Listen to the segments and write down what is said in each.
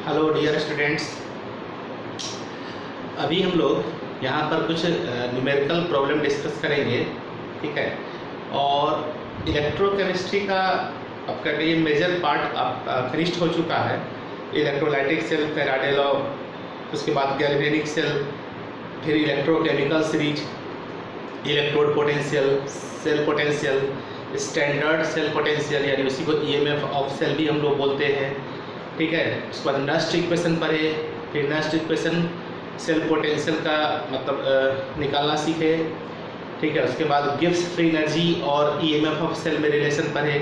Hello dear students, अभी हम लोग यहाँ पर कुछ न्यूमेरिकल प्रॉब्लम डिस्कस करेंगे, ठीक है। और इलेक्ट्रोकेमिस्ट्री का आपका ये मेजर पार्ट आप फिनिश्ड हो चुका है। इलेक्ट्रोलाइटिक सेल, फैराडे लॉ, उसके बाद गैल्वेनिक सेल, फिर electrochemical series, electrode potential, cell potential, standard cell potential, यानी उसी को ईएमएफ ऑफ सेल भी हम लोग बोलते हैं, ठीक है। उसके बाद नस्ट इक्वेशन पढ़े, फिर नस्ट इक्वेशन सेल पोटेंशियल का मतलब निकालना सीखे, ठीक है। उसके बाद गिब्स फ्री एनर्जी और ईएमएफ ऑफ सेल में रिलेशन पढ़े,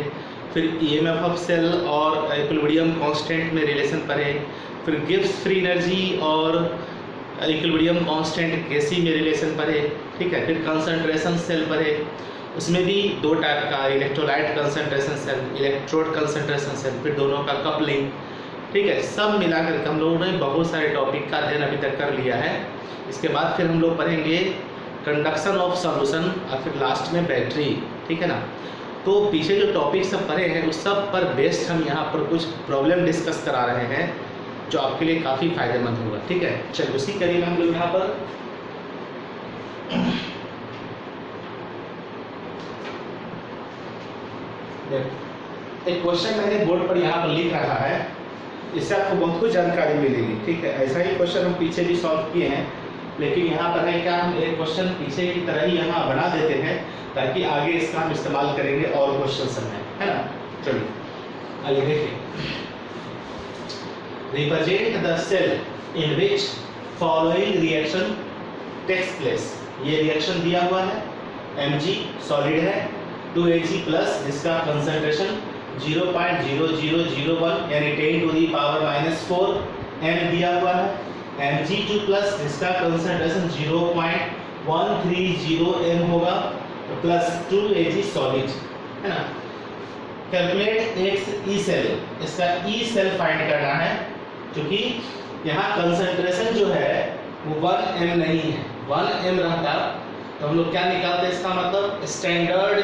फिर ईएमएफ ऑफ सेल और इक्विलिब्रियम कांस्टेंट में रिलेशन पढ़े, फिर गिब्स फ्री एनर्जी और इक्विलिब्रियम कांस्टेंट केसी में रिलेशन पढ़े, ठीक है। फिर कंसंट्रेशन सेल पढ़े, उसमें भी दो टाइप का, electrolyte concentration cell, electrode concentration cell, फिर दोनों का कपलिंग, ठीक है। सब मिलाकर के हम लोगों ने बहुत सारे टॉपिक का अध्ययन अभी तक कर लिया है। इसके बाद फिर हम लोग पढ़ेंगे कंडक्शन ऑफ सॉल्यूशन और फिर लास्ट में बैटरी, ठीक है ना। तो पीछे जो टॉपिक सब पढ़े हैं उस सब पर बेस्ड हम यहाँ पर कुछ प्रॉब्लम डिस्कस करा रहे हैं जो आपके लिए काफ़ी फायदेमंद होगा, ठीक है। चलिए उसी करिए हम लोग यहाँ पर एक क्वेश्चन मैंने बोर्ड पर यहाँ पर लिख रखा है, इससे आपको बहुत कुछ जानकारी मिलेगी, ठीक है। ऐसा ही क्वेश्चन हम पीछे भी सॉल्व किए हैं, लेकिन यहाँ पर है क्या, हम एक क्वेश्चन पीछे की तरह ही यहाँ बना देते हैं ताकि आगे इसका हम इस्तेमाल करेंगे और क्वेश्चन सब में, है ना। चलिए आइए देखिए। Represent the cell in which following reaction takes place. ये रिएक्शन दिया हुआ है, Mg सॉलिड है, 2Ag प्लस जिसका कंसंट्रेशन 0.0001 यानी 10 टू दी पावर -4 M दिया हुआ है, Mg2 प्लस जिसका कंसंट्रेशन 0.130 M होगा, तो प्लस 2Ag सॉलिड, है ना। कैलकुलेट X ई सेल, इसका ई सेल फाइंड करना है, क्योंकि यहाँ कंसंट्रेशन जो है वो 1 M नहीं है। 1 M रहता तो हम लोग क्या निकालते हैं, इसका मतलब स्टैंडर्ड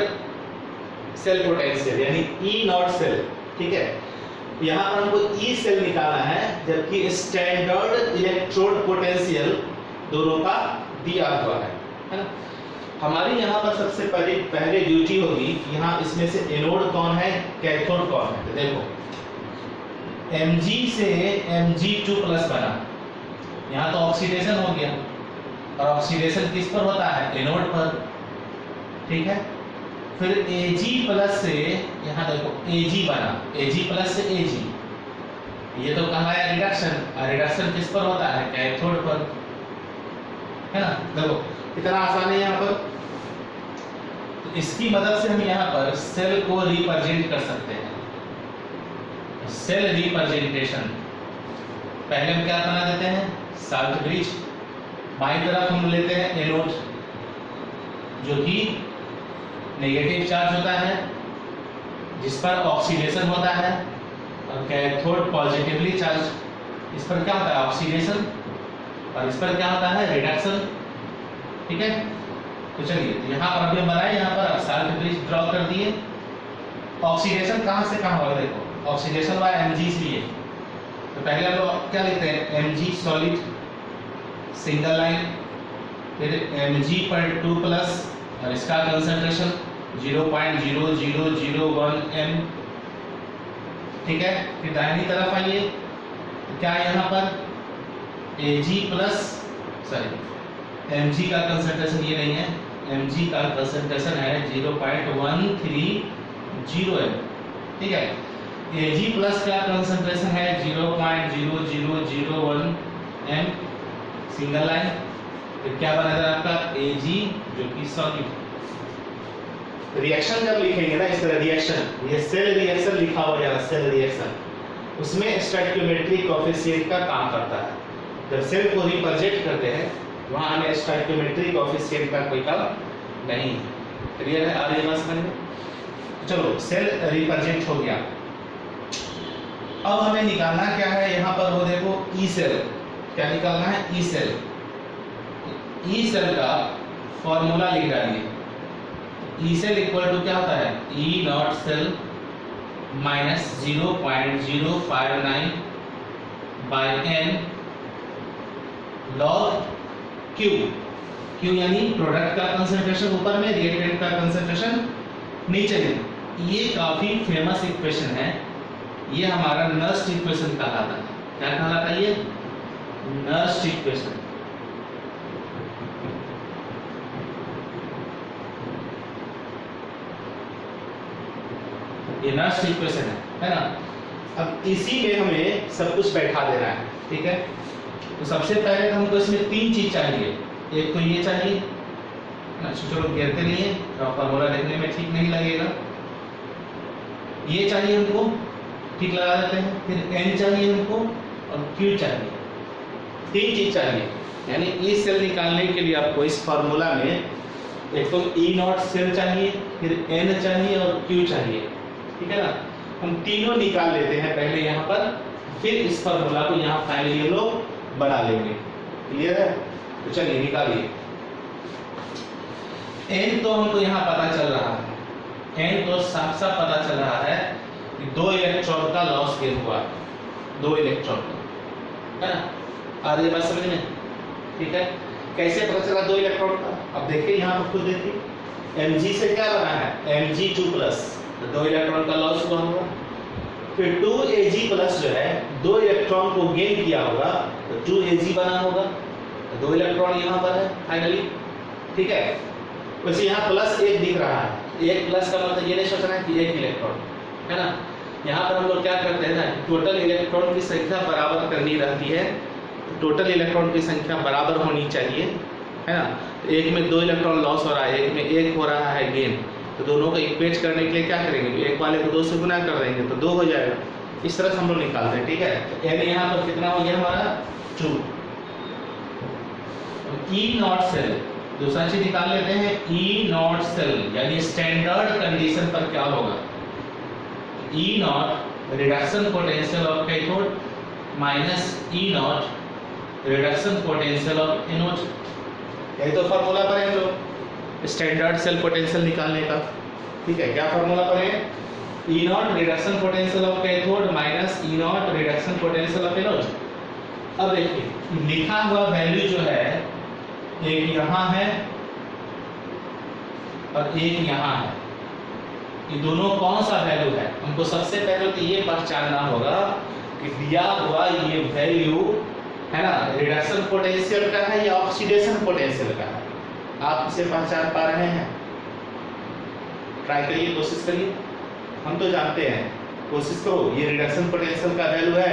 सेल पोटेंशियल यानी ई नॉट सेल, ठीक है। यहाँ पर हमको ई सेल निकालना है, जबकि स्टैंडर्ड इलेक्ट्रोड पोटेंशियल दोनों का दिया हुआ है ना। हमारी यहाँ पर सबसे पहले ड्यूटी होगी, यहाँ इसमें से एनोड कौन है, कैथोड कौन है। तो देखो Mg से Mg2 प्लस बना, यहाँ तो ऑक्सीडेशन हो गया, और ऑक्सीडेशन किस पर होता है, एनोड पर, ठीक है। फिर Ag प्लस से यहाँ देखो Ag बना, Ag प्लस से Ag, ये तो कहा है रिडक्शन, और रिडक्शन किस पर होता है, कैथोड पर, है ना। देखो कितना आसान है यहाँ पर। तो इसकी मदद से हम यहाँ पर सेल को रिप्रेजेंट कर सकते हैं। सेल रिप्रेजेंटेशन पहले हम क्या बना देते हैं, साल्ट ब्रिज। बाईं तरफ हम लेते हैं एनोड जो कि नेगेटिव चार्ज होता है, जिस पर ऑक्सीडेशन होता है, और कैथोड पॉजिटिवली चार्ज, इस पर क्या होता है, ऑक्सीडेशन, और इस पर क्या होता है, रिडक्शन, ठीक है। तो चलिए यहाँ पर अभी बनाए, यहाँ पर अब साल्ट ब्रिज ड्रॉ कर दिए। ऑक्सीडेशन कहाँ से कहाँ होगा, देखो ऑक्सीडेशन हुआ Mg से लिए, तो पहले हम लोग क्या लिखते हैं, Mg सॉलिड सिंगल लाइन, फिर Mg पर 2 प्लस और इसका कंसंट्रेशन 0.0001 M, ठीक है। फिर दाहिनी तरफ आइए, तो क्या यहाँ पर Ag प्लस Mg का कंसंट्रेशन ये नहीं है, Mg का कंसंट्रेशन है 0.130 M, ठीक है। Ag प्लस का कंसंट्रेशन है 0.0001 M सिंगल लाइन, फिर क्या बना था आपका Ag जो कि सॉलिड। रिएक्शन जब लिखेंगे ना इस तरह, रिएक्शन, ये सेल रिएक्शन लिखा हो जाएगा, सेल रिएक्शन, उसमें स्टोइकियोमेट्री कोएफिशिएंट का काम करता है। जब सेल को रिप्रेजेंट करते हैं वहां हमें स्टोइकियोमेट्री कोएफिशिएंट का कोई काम नहीं। क्लियर है, आगे बात समझिए। चलो सेल रिप्रेजेंट हो गया, अब हमें निकालना क्या है, यहाँ पर वो देखो ई सेल, क्या निकालना है, ई सेल। ई सेल का फॉर्मूला लिख डालिए, ई सेल इक्वल टू क्या होता है, E not cell minus 0.059 by N log Q. Q यानी प्रोडक्ट का कंसंट्रेशन ऊपर में, रिएक्टेंट का कंसंट्रेशन नीचे में। ये काफी फेमस इक्वेशन है, ये हमारा नस्ट इक्वेशन कहलाता है। क्या कहलाता है ये? Nernst equation. ये नस्ट इक्वेशन है ना। अब इसी में हमें सब कुछ बैठा देना है, ठीक है। तो सबसे पहले हमको इसमें तीन चीज चाहिए। एक तो ये चाहिए ना, चलो घेरते नहीं है तो फॉर्मूला देखने में ठीक नहीं लगेगा। ये चाहिए हमको, ठीक लगा देते हैं। फिर n चाहिए हमको और q चाहिए। तीन चीज चाहिए, यानी ई सेल निकालने के लिए आपको इस फॉर्मूला में एक तो ई नॉट सेल चाहिए, फिर n चाहिए और q चाहिए, ठीक है ना। हम तीनों निकाल लेते हैं पहले यहाँ पर, फिर इस फॉर्मूला को यहाँ फाइनली ये लोग बना लेंगे। क्लियर है? तो चलिए निकालिए। n तो हमको यहाँ पता चल रहा है, n तो साफ साफ पता चल रहा है कि 2 इलेक्ट्रॉन का लॉस गेन हुआ, 2 इलेक्ट्रॉन का, है ना। आ रही बात समझ में? ठीक है। कैसे पता चला 2 इलेक्ट्रॉन का? अब देखिए यहाँ पर खुद देखिए, Mg से क्या बना है? Mg2+, तो 2 इलेक्ट्रॉन का लॉस हुआ होगा। फिर 2Ag+ जो है 2 इलेक्ट्रॉन को गेन किया होगा, तो 2Ag बना होगा, तो 2 इलेक्ट्रॉन यहाँ पर है फाइनली, ठीक है। वैसे यहाँ +1 दिख रहा है, 1 प्लस का मतलब ये नहीं सोचना है कि 1 इलेक्ट्रॉन, है ना। यहाँ पर हम लोग क्या करते हैं ना, टोटल इलेक्ट्रॉन की संख्या बराबर करनी रहती है। टोटल इलेक्ट्रॉन की संख्या बराबर होनी चाहिए, है ना। तो एक में 2 इलेक्ट्रॉन लॉस हो रहा है, एक में 1 हो रहा है गेन, तो दोनों को इक्वेट करने के लिए क्या करेंगे? एक वाले को 2 से गुना कर देंगे तो 2 हो जाएगा। इस तरह से हम लोग निकालते हैं, ठीक है। तो n यहाँ पर कितना हो गया हमारा? 2। ई नॉट सेल, दूसरा चीज निकाल लेते हैं। ई नॉट सेल यानी स्टैंडर्ड कंडीशन पर क्या होगा? E nought reduction potential of cathode minus E nought reduction potential of anode. यही तो फॉर्मूला पर है हम लोग स्टैंडर्ड सेल पोटेंशियल निकालने का, ठीक है। क्या फॉर्मूला पर है? E nought reduction potential of cathode minus E nought reduction potential of anode. अब देखिए लिखा हुआ वैल्यू जो है, एक यहाँ है और एक यहाँ है, ये दोनों कौन सा वैल्यू है? हमको सबसे पहले तो ये पहचानना होगा कि दिया हुआ ये वैल्यू है ना, रिडक्शन पोटेंशियल का है या ऑक्सीडेशन पोटेंशियल का है। आप इसे पहचान पा रहे हैं? ट्राई करिए, कोशिश करिए। हम तो जानते हैं, कोशिश करो। ये रिडक्शन पोटेंशियल का वैल्यू है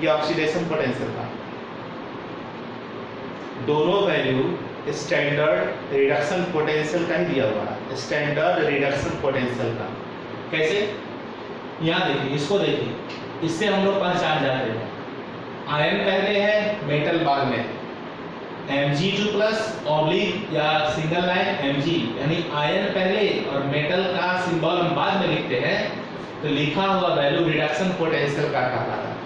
या ऑक्सीडेशन पोटेंशियल का? दोनों वैल्यू स्टैंडर्ड रिडक्शन पोटेंशियल का ही दिया हुआ है, स्टैंडर्ड रिडक्शन पोटेंशियल का। कैसे? यहाँ देखिए, इसको देखिए, इससे हम लोग पहचान जाते हैं। आयरन पहले है, मेटल बाद में। Mg2+ ऑब्लिक या सिंगल लाइन Mg, यानी आयरन पहले और मेटल का सिंबल हम बाद में लिखते हैं, तो लिखा हुआ वैल्यू रिडक्शन पोटेंशियल का कहलाता है।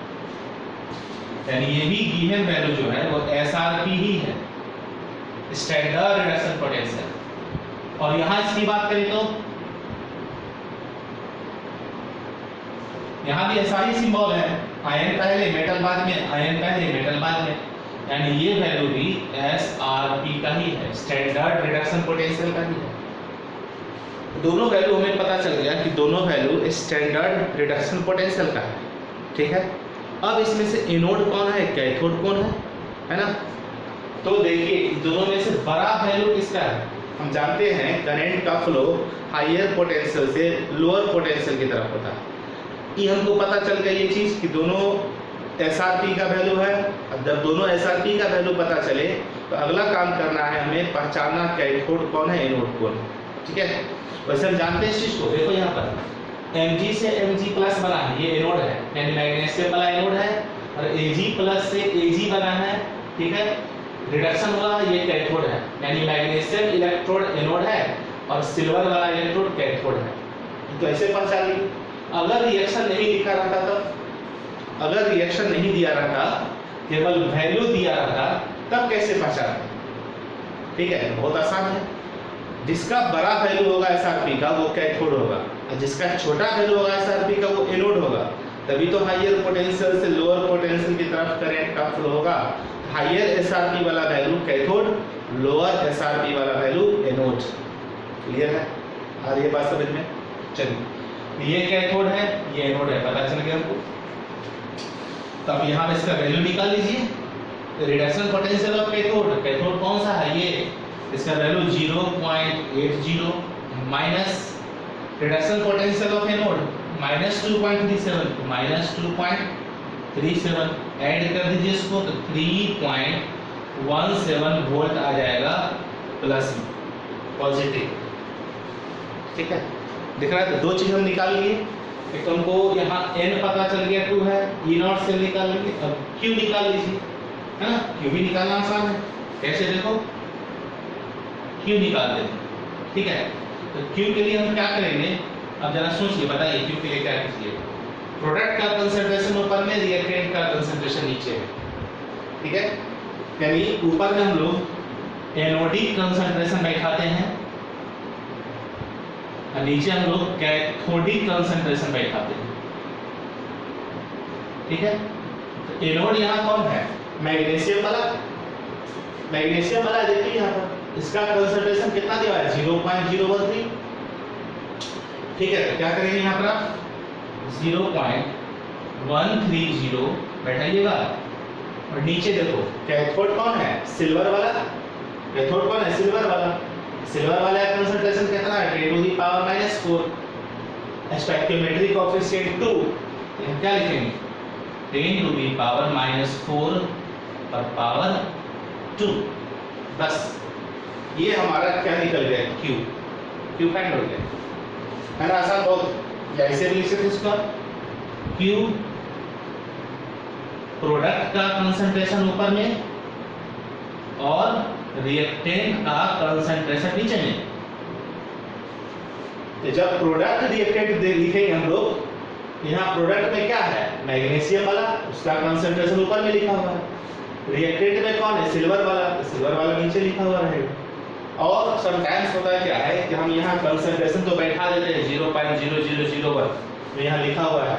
यानी ये भी गिवन वैल्यू जो है वो SRP ही है, स्टैंडर्ड रिडक्शन पोटेंशियल। और यहाँ इसकी बात करें तो यहाँ भी ऐसा ही सिंबल है, आयरन पहले मेटल बाद में, आयरन पहले मेटल बाद में, यानी ये वैल्यू भी SRP का ही है, स्टैंडर्ड रिडक्शन पोटेंशियल का ही है। दोनों वैल्यू हमें पता चल गया कि दोनों वैल्यू स्टैंडर्ड रिडक्शन पोटेंशियल का है, ठीक है। अब इसमें से एनोड कौन है, कैथोड कौन है ना। तो देखिए दोनों में से बड़ा वैल्यू किसका है? हम जानते हैं करंट का फ्लो हायर पोटेंशियल से लोअर पोटेंशियल की तरफ होता है। ये हमको पता चल गया ये चीज कि दोनों SRP का वैल्यू है। अब जब दोनों SRP का वैल्यू पता चले तो अगला काम करना है हमें पहचानना कैथोड कौन है, एनोड कौन है, ठीक है। वैसे हम जानते हैं इस चीज को। देखो यहाँ पर Mg से Mg+ बना है, ये एनोड है, यानी मैग्नीशियम वाला एनोड है, और Ag+ से Ag बना है, ठीक है। रिडक्शन हुआ, ये कैथोड है, यानी मैग्नीशियम इलेक्ट्रोड एनोड है और सिल्वर वाला इलेक्ट्रोड कैथोड है। तो ऐसे पहचान ली। अगर रिएक्शन नहीं लिखा रहता तब, अगर रिएक्शन नहीं दिया रहता, केवल वैल्यू दिया रहता, तब कैसे पहचानते? ठीक है, बहुत आसान है। जिसका बड़ा वैल्यू होगा SRP का वो कैथोड होगा, और जिसका छोटा वैल्यू होगा SRP का वो एनोड होगा। तभी तो हायर पोटेंशियल से लोअर पोटेंशियल की तरफ करंट का फ्लो होगा। हायर एसआरपी वाला वैल्यू कैथोड, लोअर एसआरपी वाला वैल्यू एनोड। क्लियर है? आ रही है बात समझ में? चलिए, ये कैथोड है, ये एनोड है, पता चल गया हमको। तब यहाँ पे इसका वैल्यू निकाल लीजिए। Reduction potential of cathode, cathode कौन सा है ये, इसका value 0.80 minus reduction potential of anode -2.37 add कर दीजिए इसको तो 3.17 वोल्ट आ जाएगा प्लस पॉजिटिव। ठीक है, दिख रहा है? तो दो चीज हम निकाल लिए। एक तो हमको यहाँ n पता चल गया 2 है, E0 से निकाल लेंगे। अब Q निकाल लीजिए, है ना? Q भी निकालना आसान है। कैसे देखो, Q निकाल देंगे। ठीक है, तो Q के लिए हम क्या करेंगे, अब जरा सोचिए, बताइए Q के लिए क्या कीजिएगा। प्रोडक्ट का कंसंट्रेशन ऊपर में, रिएक्टेंट का कंसंट्रेशन नीचे है। ठीक है, यानी ऊपर में हम लोग एनोडिक कंसंट्रेशन बैठाते हैं और नीचे हम लोग कैथोडिक कंसंट्रेशन बैठाते हैं। ठीक है, तो एनोड यहाँ कौन है, मैग्नीशियम वाला। मैग्नीशियम वाला देखिए यहाँ पर इसका कंसंट्रेशन कितना दिया है, 0.013। ठीक है, तो क्या करेंगे यहाँ पर आप 0.130 बैठाइएगा और नीचे देखो कैथोड कौन है, सिल्वर वाला। कैथोड कौन है, सिल्वर वाला। सिल्वर वाला का कंसंट्रेशन कितना है, 10⁻⁴। स्टोइकियोमेट्रिक कोएफिशिएंट 2, यहाँ क्या लिखेंगे 10⁻⁴ पर पावर 2। बस ये हमारा क्या निकल गया, Q फाइंड हो गया, है ना? आसान बहुत। या ऐसे भी लिख सकते इसका, Q प्रोडक्ट का कंसंट्रेशन ऊपर में और रिएक्टेंट का कंसंट्रेशन नीचे में। तो जब प्रोडक्ट रिएक्टेंट लिखेंगे हम लोग, यहाँ प्रोडक्ट में क्या है, मैग्नीशियम वाला, उसका कंसंट्रेशन ऊपर में लिखा हुआ है। रिएक्टेंट में कौन है, सिल्वर वाला, सिल्वर वाला नीचे लिखा हुआ रहेगा। और समटाइम्स होता है क्या है कि हम यहाँ कंसंट्रेशन तो बैठा देते हैं 0.0001 में, यहाँ लिखा हुआ है।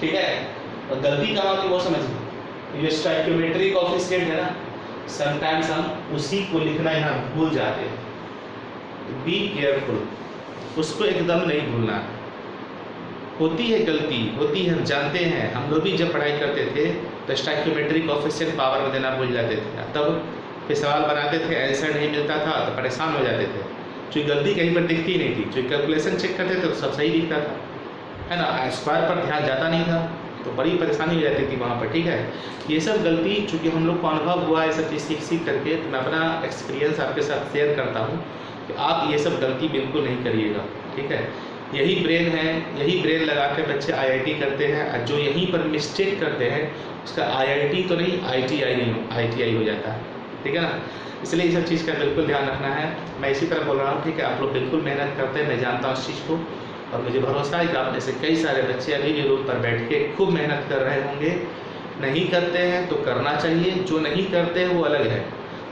ठीक है, और गलती कहाँ होती है वो समझिए, ये स्टोइकियोमेट्रिक कोएफिशिएंट है ना, समटाइम्स हम उसी को लिखना यहाँ भूल जाते हैं। बी केयरफुल, उसको एकदम नहीं भूलना। होती है गलती, होती है, हम जानते हैं। हम लोग भी जब पढ़ाई करते थे तो स्टोइकियोमेट्रिक कोएफिशिएंट पावर में देना भूल जाते थे, तब फिर सवाल बनाते थे, आंसर नहीं मिलता था तो परेशान हो जाते थे। जो गलती कहीं पर दिखती ही नहीं थी, जो कैलकुलेशन चेक करते थे तो सब सही दिखता था, है ना? स्क्वायर पर ध्यान जाता नहीं था, तो बड़ी परेशानी हो जाती थी वहाँ पर। ठीक है, ये सब गलती चूँकि हम लोग को अनुभव हुआ है, सब चीज़ सीख करके, तो मैं अपना एक्सपीरियंस आपके साथ शेयर करता हूँ कि आप ये सब गलती बिल्कुल नहीं करिएगा। ठीक है, यही ब्रेन है, यही ब्रेन लगा के बच्चे IIT करते हैं, और जो यहीं पर मिस्टेक करते हैं उसका IIT तो नहीं ITI हो जाता है। ठीक है ना? इसलिए ये सब चीज़ का बिल्कुल ध्यान रखना है। मैं इसी तरह बोल रहा हूँ। ठीक है, आप लोग बिल्कुल मेहनत करते हैं, मैं जानता हूँ इस चीज़ को, और मुझे भरोसा है कि आप में से कई सारे बच्चे अभी भी रूम पर बैठ के खूब मेहनत कर रहे होंगे। नहीं करते हैं तो करना चाहिए, जो नहीं करते हैं वो अलग है।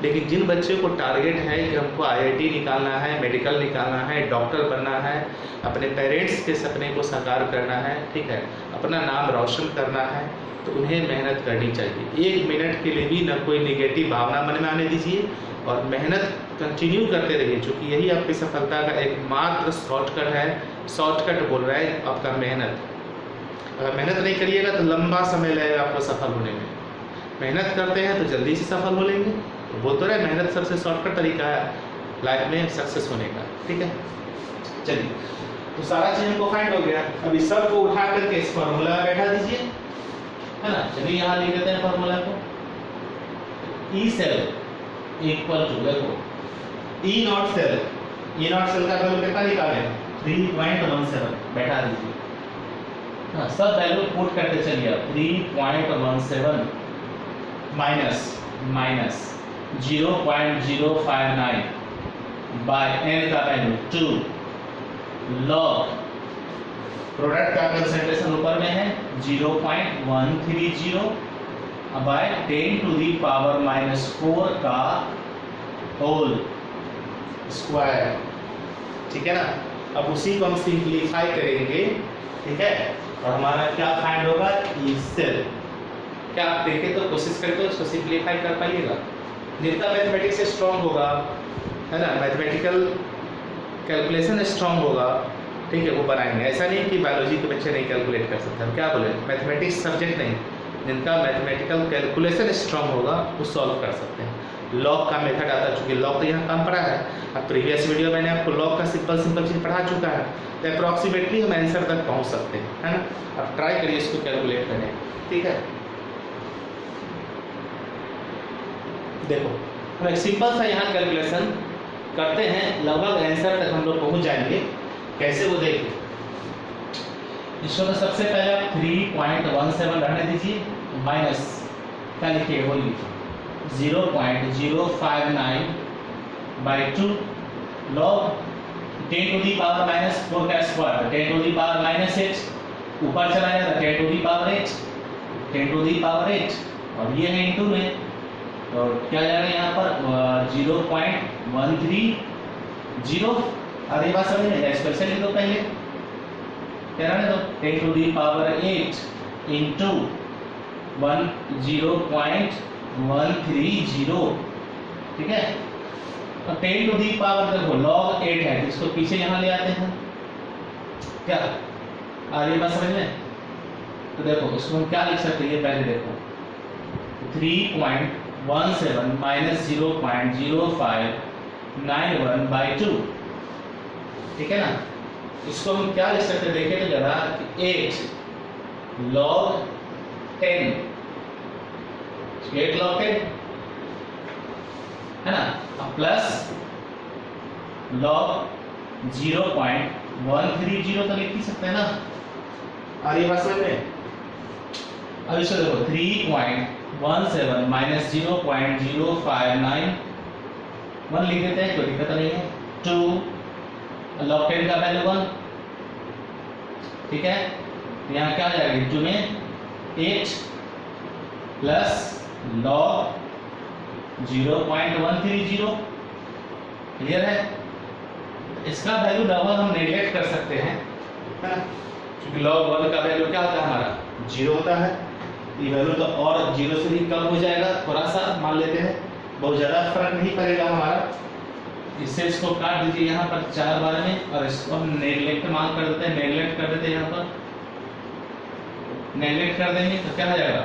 लेकिन जिन बच्चों को टारगेट है कि हमको IIT निकालना है, मेडिकल निकालना है, डॉक्टर बनना है, अपने पेरेंट्स के सपने को साकार करना है, ठीक है, अपना नाम रोशन करना है, तो उन्हें मेहनत करनी चाहिए। 1 मिनट के लिए भी न कोई नेगेटिव भावना मन में आने दीजिए और मेहनत कंटिन्यू करते रहिए, क्योंकि यही आपकी सफलता का एकमात्र शॉर्टकट है। शॉर्टकट बोल रहा है आपका मेहनत। अगर मेहनत नहीं करिएगा तो लंबा समय लगेगा आपको सफल होने में। मेहनत करते हैं तो जल्दी से सफल हो लेंगे। तो बोल तो रहे मेहनत सबसे शॉर्टकट तरीका है लाइफ में सक्सेस होने का। ठीक है, चलिए, तो सारा चीज हमको फाइंड हो गया। अब इस सब को उठा करके इस फॉर्मूला में बैठा दीजिए, है ना? चलिए यहाँ लिख देते हैं फॉर्मूला को। E सेल इक्वल टू, देखो E0 सेल, E0 सेल का वैल्यू कितना निकाले, 3.17 बैठा दीजिए। हाँ, सब वैल्यू पुट करते चलिए। 3.17 माइनस 0.059 बाय n का वैल्यू 2 लॉग प्रोडक्ट का कंसंट्रेशन ऊपर में है 0.130 बाय 10⁻⁴ का होल स्क्वायर। ठीक है ना? अब उसी को हम सिंप्लीफाई करेंगे। ठीक है, और हमारा क्या फाइंड होगा, ई सेल। क्या आप देखें तो कोशिश करें तो इसको सिंप्लीफाई कर पाइएगा। जितना मैथमेटिक्स स्ट्रांग होगा, है ना, मैथमेटिकल कैलकुलेशन स्ट्रांग होगा, ठीक है, वो बनाएंगे। ऐसा नहीं कि बायोलॉजी के बच्चे नहीं कैलकुलेट कर सकते। हम क्या बोले, मैथमेटिक्स सब्जेक्ट नहीं, जिनका मैथमेटिकल कैलकुलेशन स्ट्रांग होगा वो सॉल्व कर सकते हैं। लॉग का मेथड आता है, चूँकि लॉग तो यहाँ कम पढ़ा है। अब प्रीवियस वीडियो मैंने आपको लॉग का सिंपल चीज़ पढ़ा चुका है, तो अप्रॉक्सीमेटली हम आंसर तक पहुँच सकते हैं, है ना। अब ट्राई करिए इसको कैलकुलेट करने, ठीक है। देखो हम एक सिंपल सा यहाँ कैलकुलेशन करते हैं, लगभग आंसर तक हम लोग पहुँच जाएंगे। कैसे वो देखिए, इसको तो सबसे पहले आप 3.17 रहने दीजिए, माइनस क्या लिखिए, वो लिखिए 0.059/2 log 10 to the power -4 का स्क्वायर, 10 to the power -8, ऊपर चला जाएगा 10 to the power 8, 10 to the power 8, और ये है इंटू में, तो क्या जाएगा यहाँ पर 0.130। अरे बात समझ में, स्पेशल लिख दो पहले, क्या रहने दो 10 to the power 8 इंटू 0.130, ठीक है। और 10 to the power देखो log 8 है, इसको पीछे यहाँ ले आते हैं, क्या आ रही बात समझ में। तो देखो इसको हम क्या लिख सकते हैं, पहले देखो 3.17 माइनस 0.0591/2, ठीक है ना। इसको हम क्या लिख सकते हैं, देखें तो जरा 8 log 10, 8 log 10 है ना, प्लस log 0.130 तो लिख ही सकते हैं ना। और ये बात समझ में। अब इसको देखो 3.17 माइनस 0.0591 लिख देते हैं, कोई दिक्कत नहीं है। 2 log 10 का वैल्यू 1, ठीक है। यहाँ क्या आ जाएगा, 2 में 8 प्लस log 0.130, क्लियर है। इसका वैल्यू लगभग हम नेगलेक्ट कर सकते हैं, क्योंकि log 1 का वैल्यू क्या होता है, हमारा 0 होता है। ये वैल्यू तो और 0 से भी कम हो जाएगा, थोड़ा सा मान लेते हैं, बहुत ज़्यादा फर्क नहीं पड़ेगा हमारा। इससे इसको काट दीजिए यहाँ पर 4 बार में, और इसको हम नेगलेक्ट मान कर देते हैं, नेगलेक्ट कर देते हैं, यहाँ पर नेगलेक्ट कर देंगे तो क्या हो जाएगा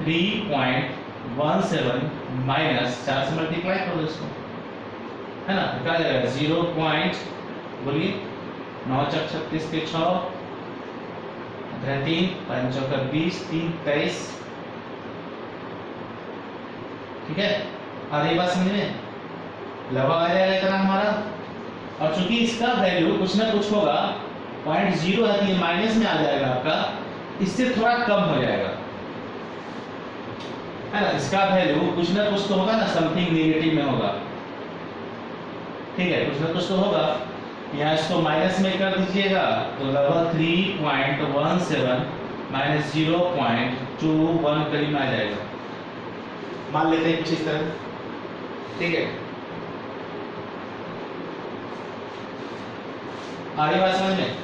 3.17 माइनस 4 से मल्टीप्लाई कर दो इसको, है ना, क्या आ जाएगा 0. बोलिए 9 × 36 के 6, 3 5 × 20, 3 23, ठीक है। और ये बात समझ में, लगभग आ जाएगा इतना हमारा। और चूंकि इसका वैल्यू कुछ ना कुछ होगा, 0.0 है, ये माइनस में आ जाएगा आपका, इससे थोड़ा कम हो जाएगा, है ना। इसका वैल्यू कुछ ना कुछ तो होगा ना, समथिंग नेगेटिव में होगा, ठीक है, कुछ ना कुछ तो होगा। यहाँ इसको माइनस में कर दीजिएगा तो लगभग 3.17 माइनस 0.21 करीब में आ जाएगा, मान लेते हैं कुछ इस तरह, ठीक है। आगे बात समझ में।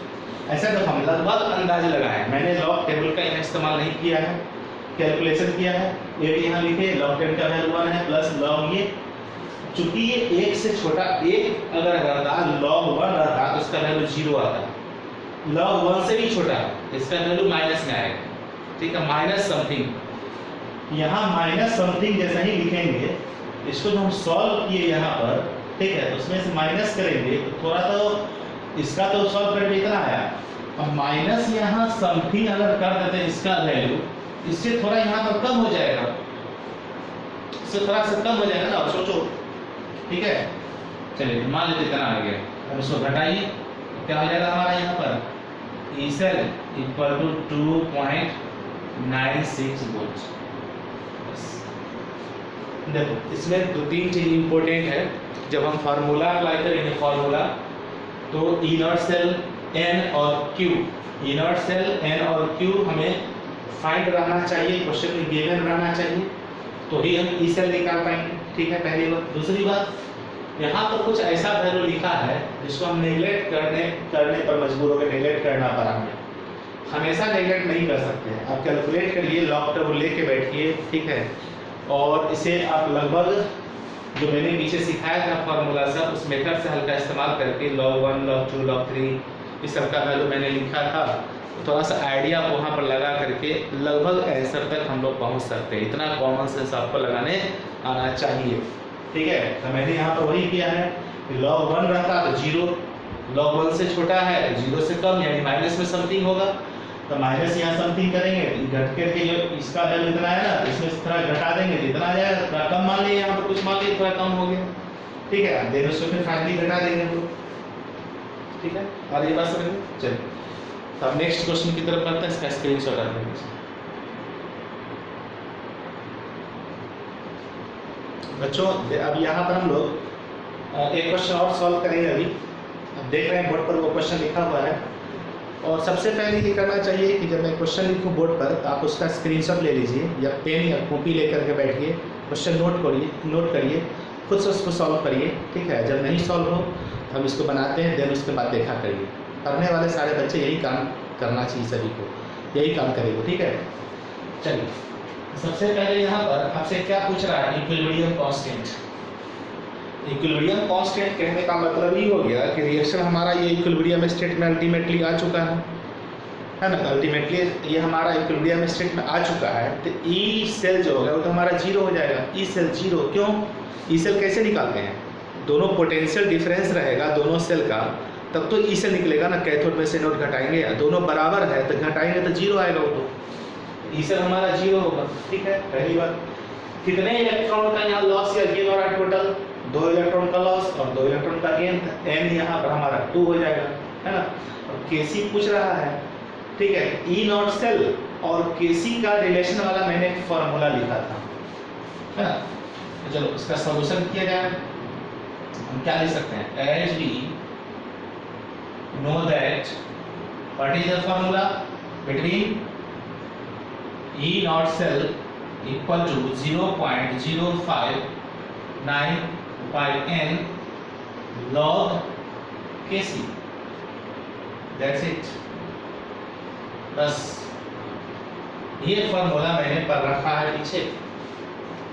ऐसा तो हम लगभग अंदाज लगाए, मैंने लॉग टेबल का यहाँ इस्तेमाल नहीं किया है, कैलकुलेशन किया है। ये भी यहाँ लिखे log 10 का वैल्यू 1 है, प्लस log ये, चूंकि ये 1 से छोटा, 1 अगर रहता log 1 रहता तो इसका वैल्यू 0 आता, log 1 से भी छोटा इसका वैल्यू माइनस में आएगा, ठीक है, माइनस समथिंग। यहाँ माइनस समथिंग जैसा ही लिखेंगे, इसको जो हम सॉल्व किए यहाँ पर, ठीक है, तो उसमें से माइनस करेंगे तो थोड़ा तो इसका तो सॉल्व करके इतना आया, अब माइनस यहाँ समथिंग अगर कर देते हैं इसका वैल्यू, इससे थोड़ा यहाँ पर कम हो जाएगा, इससे थोड़ा सा कम हो जाएगा ना, सोचो, ठीक है। चलिए मान लेते इतना आ गया, अब इसको घटाइए, क्या हो जाएगा हमारा यहाँ पर E cell equal to 2.96 volt. देखो इसमें 2-3 चीज इंपॉर्टेंट है, जब हम फार्मूला अप्लाई करेंगे, फार्मूला तो इनर्ट सेल N और Q, इनर्ट सेल N और Q हमें फाइंड रहना चाहिए, क्वेश्चन में गिवन रहना चाहिए, तो ही हम ई सेल निकाल पाएंगे, ठीक है, पहली बात। दूसरी बात, यहाँ पर कुछ ऐसा वैल्यू लिखा है जिसको हम नेगलेक्ट करने पर मजबूर हो गए, नेगलेक्ट करना पड़ा हमें। हमेशा नेगलेक्ट नहीं कर सकते हैं। आप कैलकुलेट करिए, लॉग टेबल लेके बैठिए, ठीक है, और इसे आप लगभग जो मैंने पीछे सिखाया था फॉर्मूला सब, उस मेथड से हल्का इस्तेमाल करके log 1, log 2, log 3 इस सब का वैल्यू मैंने लिखा था, तो थोड़ा सा आइडिया आप वहाँ पर लगा करके लगभग आंसर तक हम लोग पहुँच सकते हैं। इतना कॉमन सेंस आपको लगाने आना चाहिए, ठीक है। तो मैंने यहाँ पर वही किया है, log 1 रहता तो 0, log 1 से छोटा है 0 से कम यानी माइनस में समथिंग होगा, तो माइनस यहाँ समथिंग करेंगे, घट करके जो इसका वैल्यू इतना है ना, इसमें थोड़ा घटा देंगे, इतना आ जाएगा, थोड़ा कम मान लीजिए, यहाँ पर कुछ मान लीजिए थोड़ा कम हो गया, ठीक है, देन उसको फिर फाइनली घटा देंगे हम लोग, ठीक है। और ये बात समझ में चलिए, तो अब नेक्स्ट क्वेश्चन की तरफ बढ़ते हैं, इसका स्क्रीनशॉट आप लेंगे बच्चों। अब यहाँ पर हम लोग एक क्वेश्चन और सॉल्व करेंगे अभी। अब देख रहे हैं बोर्ड पर वो क्वेश्चन लिखा हुआ है, और सबसे पहले ये करना चाहिए कि जब मैं क्वेश्चन लिखूं बोर्ड पर, तो आप उसका स्क्रीनशॉट ले लीजिए या पेन या कॉपी लेकर के बैठिए, क्वेश्चन नोट करिए, खुद से उसको सॉल्व करिए, ठीक है। जब नहीं सॉल्व हो तो हम इसको बनाते हैं, देन उसके बाद देखा करिए। पढ़ने वाले सारे बच्चे यही काम करना चाहिए, सभी को यही काम करेंगे, ठीक है। चलिए, सबसे पहले यहाँ पर आपसे क्या पूछ रहा है, इक्विलिब्रियम कांस्टेंट। इक्विलिब्रियम कांस्टेंट कहने का मतलब ही हो गया कि रिएक्शन हमारा ये इक्विलिब्रियम स्टेट में अल्टीमेटली आ चुका है ना, अल्टीमेटली ये हमारा इक्विलिब्रियम स्टेट में आ चुका है, तो ई सेल जो होगा वो तो हमारा जीरो हो जाएगा। ई सेल जीरो क्यों? ई सेल कैसे निकालते हैं? दोनों पोटेंशियल डिफरेंस रहेगा दोनों सेल का, तब तो ई सेल निकलेगा ना। कैथोड में से नोट घटाएंगे, दोनों बराबर है तो घटाएंगे तो जीरो आएगा, वो तो ई सेल हमारा जीरो होगा, ठीक है। पहली बात, कितने इलेक्ट्रॉन का यहाँ लॉस या गेन हो रहा है? टोटल 2 इलेक्ट्रॉन का लॉस और 2 इलेक्ट्रॉन का गेन, एन यहाँ पर हमारा 2 हो जाएगा, है ना। और केसी पूछ रहा है, ठीक है। ई नॉट सेल और केसी का रिलेशन वाला मैंने एक फॉर्मूला लिखा था, है ना। तो चलो इसका सॉल्यूशन किया जाए। हम क्या लिख सकते हैं? As we know that what is the formula between E not cell equal to 0.0595n log Kc, that's it। बस ये फॉर्मूला मैंने पढ़ रखा है पीछे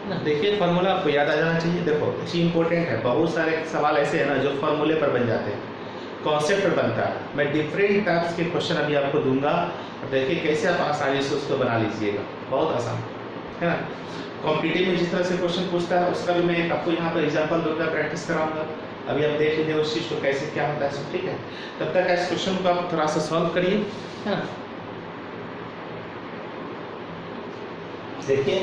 ना। देखिए फॉर्मूला आपको याद आ जाना चाहिए। देखो अच्छी इंपॉर्टेंट है, बहुत सारे सवाल ऐसे हैं ना जो फॉर्मूले पर बन जाते हैं, कॉन्सेप्ट पर बनता है। मैं डिफरेंट टाइप्स के क्वेश्चन अभी आपको दूंगा, और देखिए कैसे आप आसानी से उसको बना लीजिएगा, बहुत आसान है ना। कॉम्पिटिटिव में जिस तरह से क्वेश्चन पूछता है उसका भी मैं एक आपको यहाँ पर एग्जांपल दूंगा, प्रैक्टिस कराऊंगा। अभी आप देख लीजिए उस चीज़ को कैसे क्या होता है, ठीक है। तब तक इस क्वेश्चन को आप थोड़ा सा सॉल्व करिए, है ना। देखिए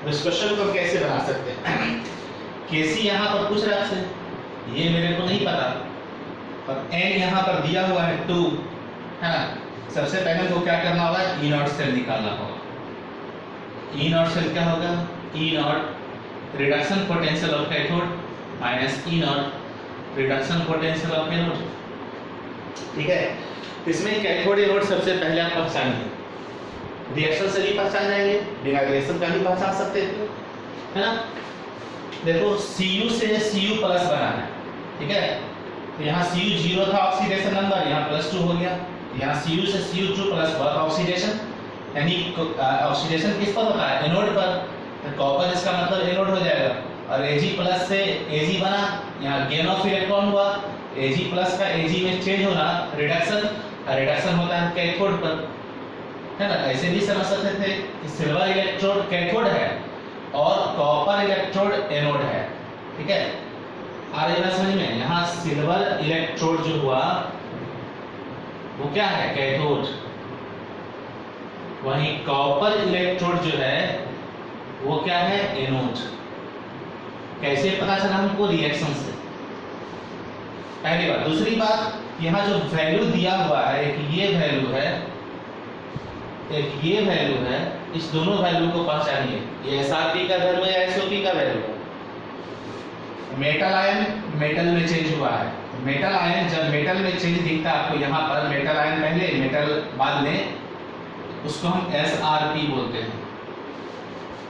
इस क्वेश्चन को कैसे बना सकते हैं। केसी यहाँ पर पूछ रहा है आपसे, ये मेरे को नहीं पता, और एन यहाँ पर दिया हुआ है 2, है ना। सबसे पहले हमको क्या करना होगा? ई नॉट सेल निकालना होगा। ई नॉट सेल क्या होगा? E nought reduction potential of cathode minus E nought reduction potential of anode, ठीक है। इसमें कैथोड एनोड सबसे पहले आप पहचानिए, रिएक्शन से भी पहचान जाएंगे, बिना रिएक्शन का भी पहचान सकते हैं, है ना। देखो Cu से Cu प्लस बना है, ठीक है। तो यहाँ Cu 0 था ऑक्सीडेशन नंबर, यहाँ +2 हो गया। यहाँ Cu से Cu2 प्लस वर्क ऑक्सीडेशन, यानी ऑक्सीडेशन किस पर होता है? एनोड पर। तो कॉपर इसका मतलब एनोड हो जाएगा। और Ag प्लस से Ag बना, यहाँ गेन ऑफ इलेक्ट्रॉन हुआ। Ag प्लस का Ag में चेंज होना रिडक्शन, रिडक्शन होता है कैथोड पर, है ना। ऐसे भी समझ सकते थे कि सिल्वर इलेक्ट्रोड कैथोड है और कॉपर इलेक्ट्रोड एनोड है, ठीक है। आ रही बात समझ में? यहाँ सिल्वर इलेक्ट्रोड जो हुआ वो क्या है? कैथोड। वहीं कॉपर इलेक्ट्रोड जो है वो क्या है? एनोड। कैसे पता चला हमको? रिएक्शन से, पहली बात। दूसरी बात, यहाँ जो वैल्यू दिया हुआ है, एक ये वैल्यू है, एक ये वैल्यू है, इस दोनों वैल्यू को पहचानिए। ये SRP का वैल्यू है या SOP का वैल्यू है? मेटल आयन मेटल में चेंज हुआ है। मेटल आयन जब मेटल में चेंज दिखता है आपको यहाँ पर, मेटल आयन पहले मेटल बाद में, उसको हम SRP बोलते हैं।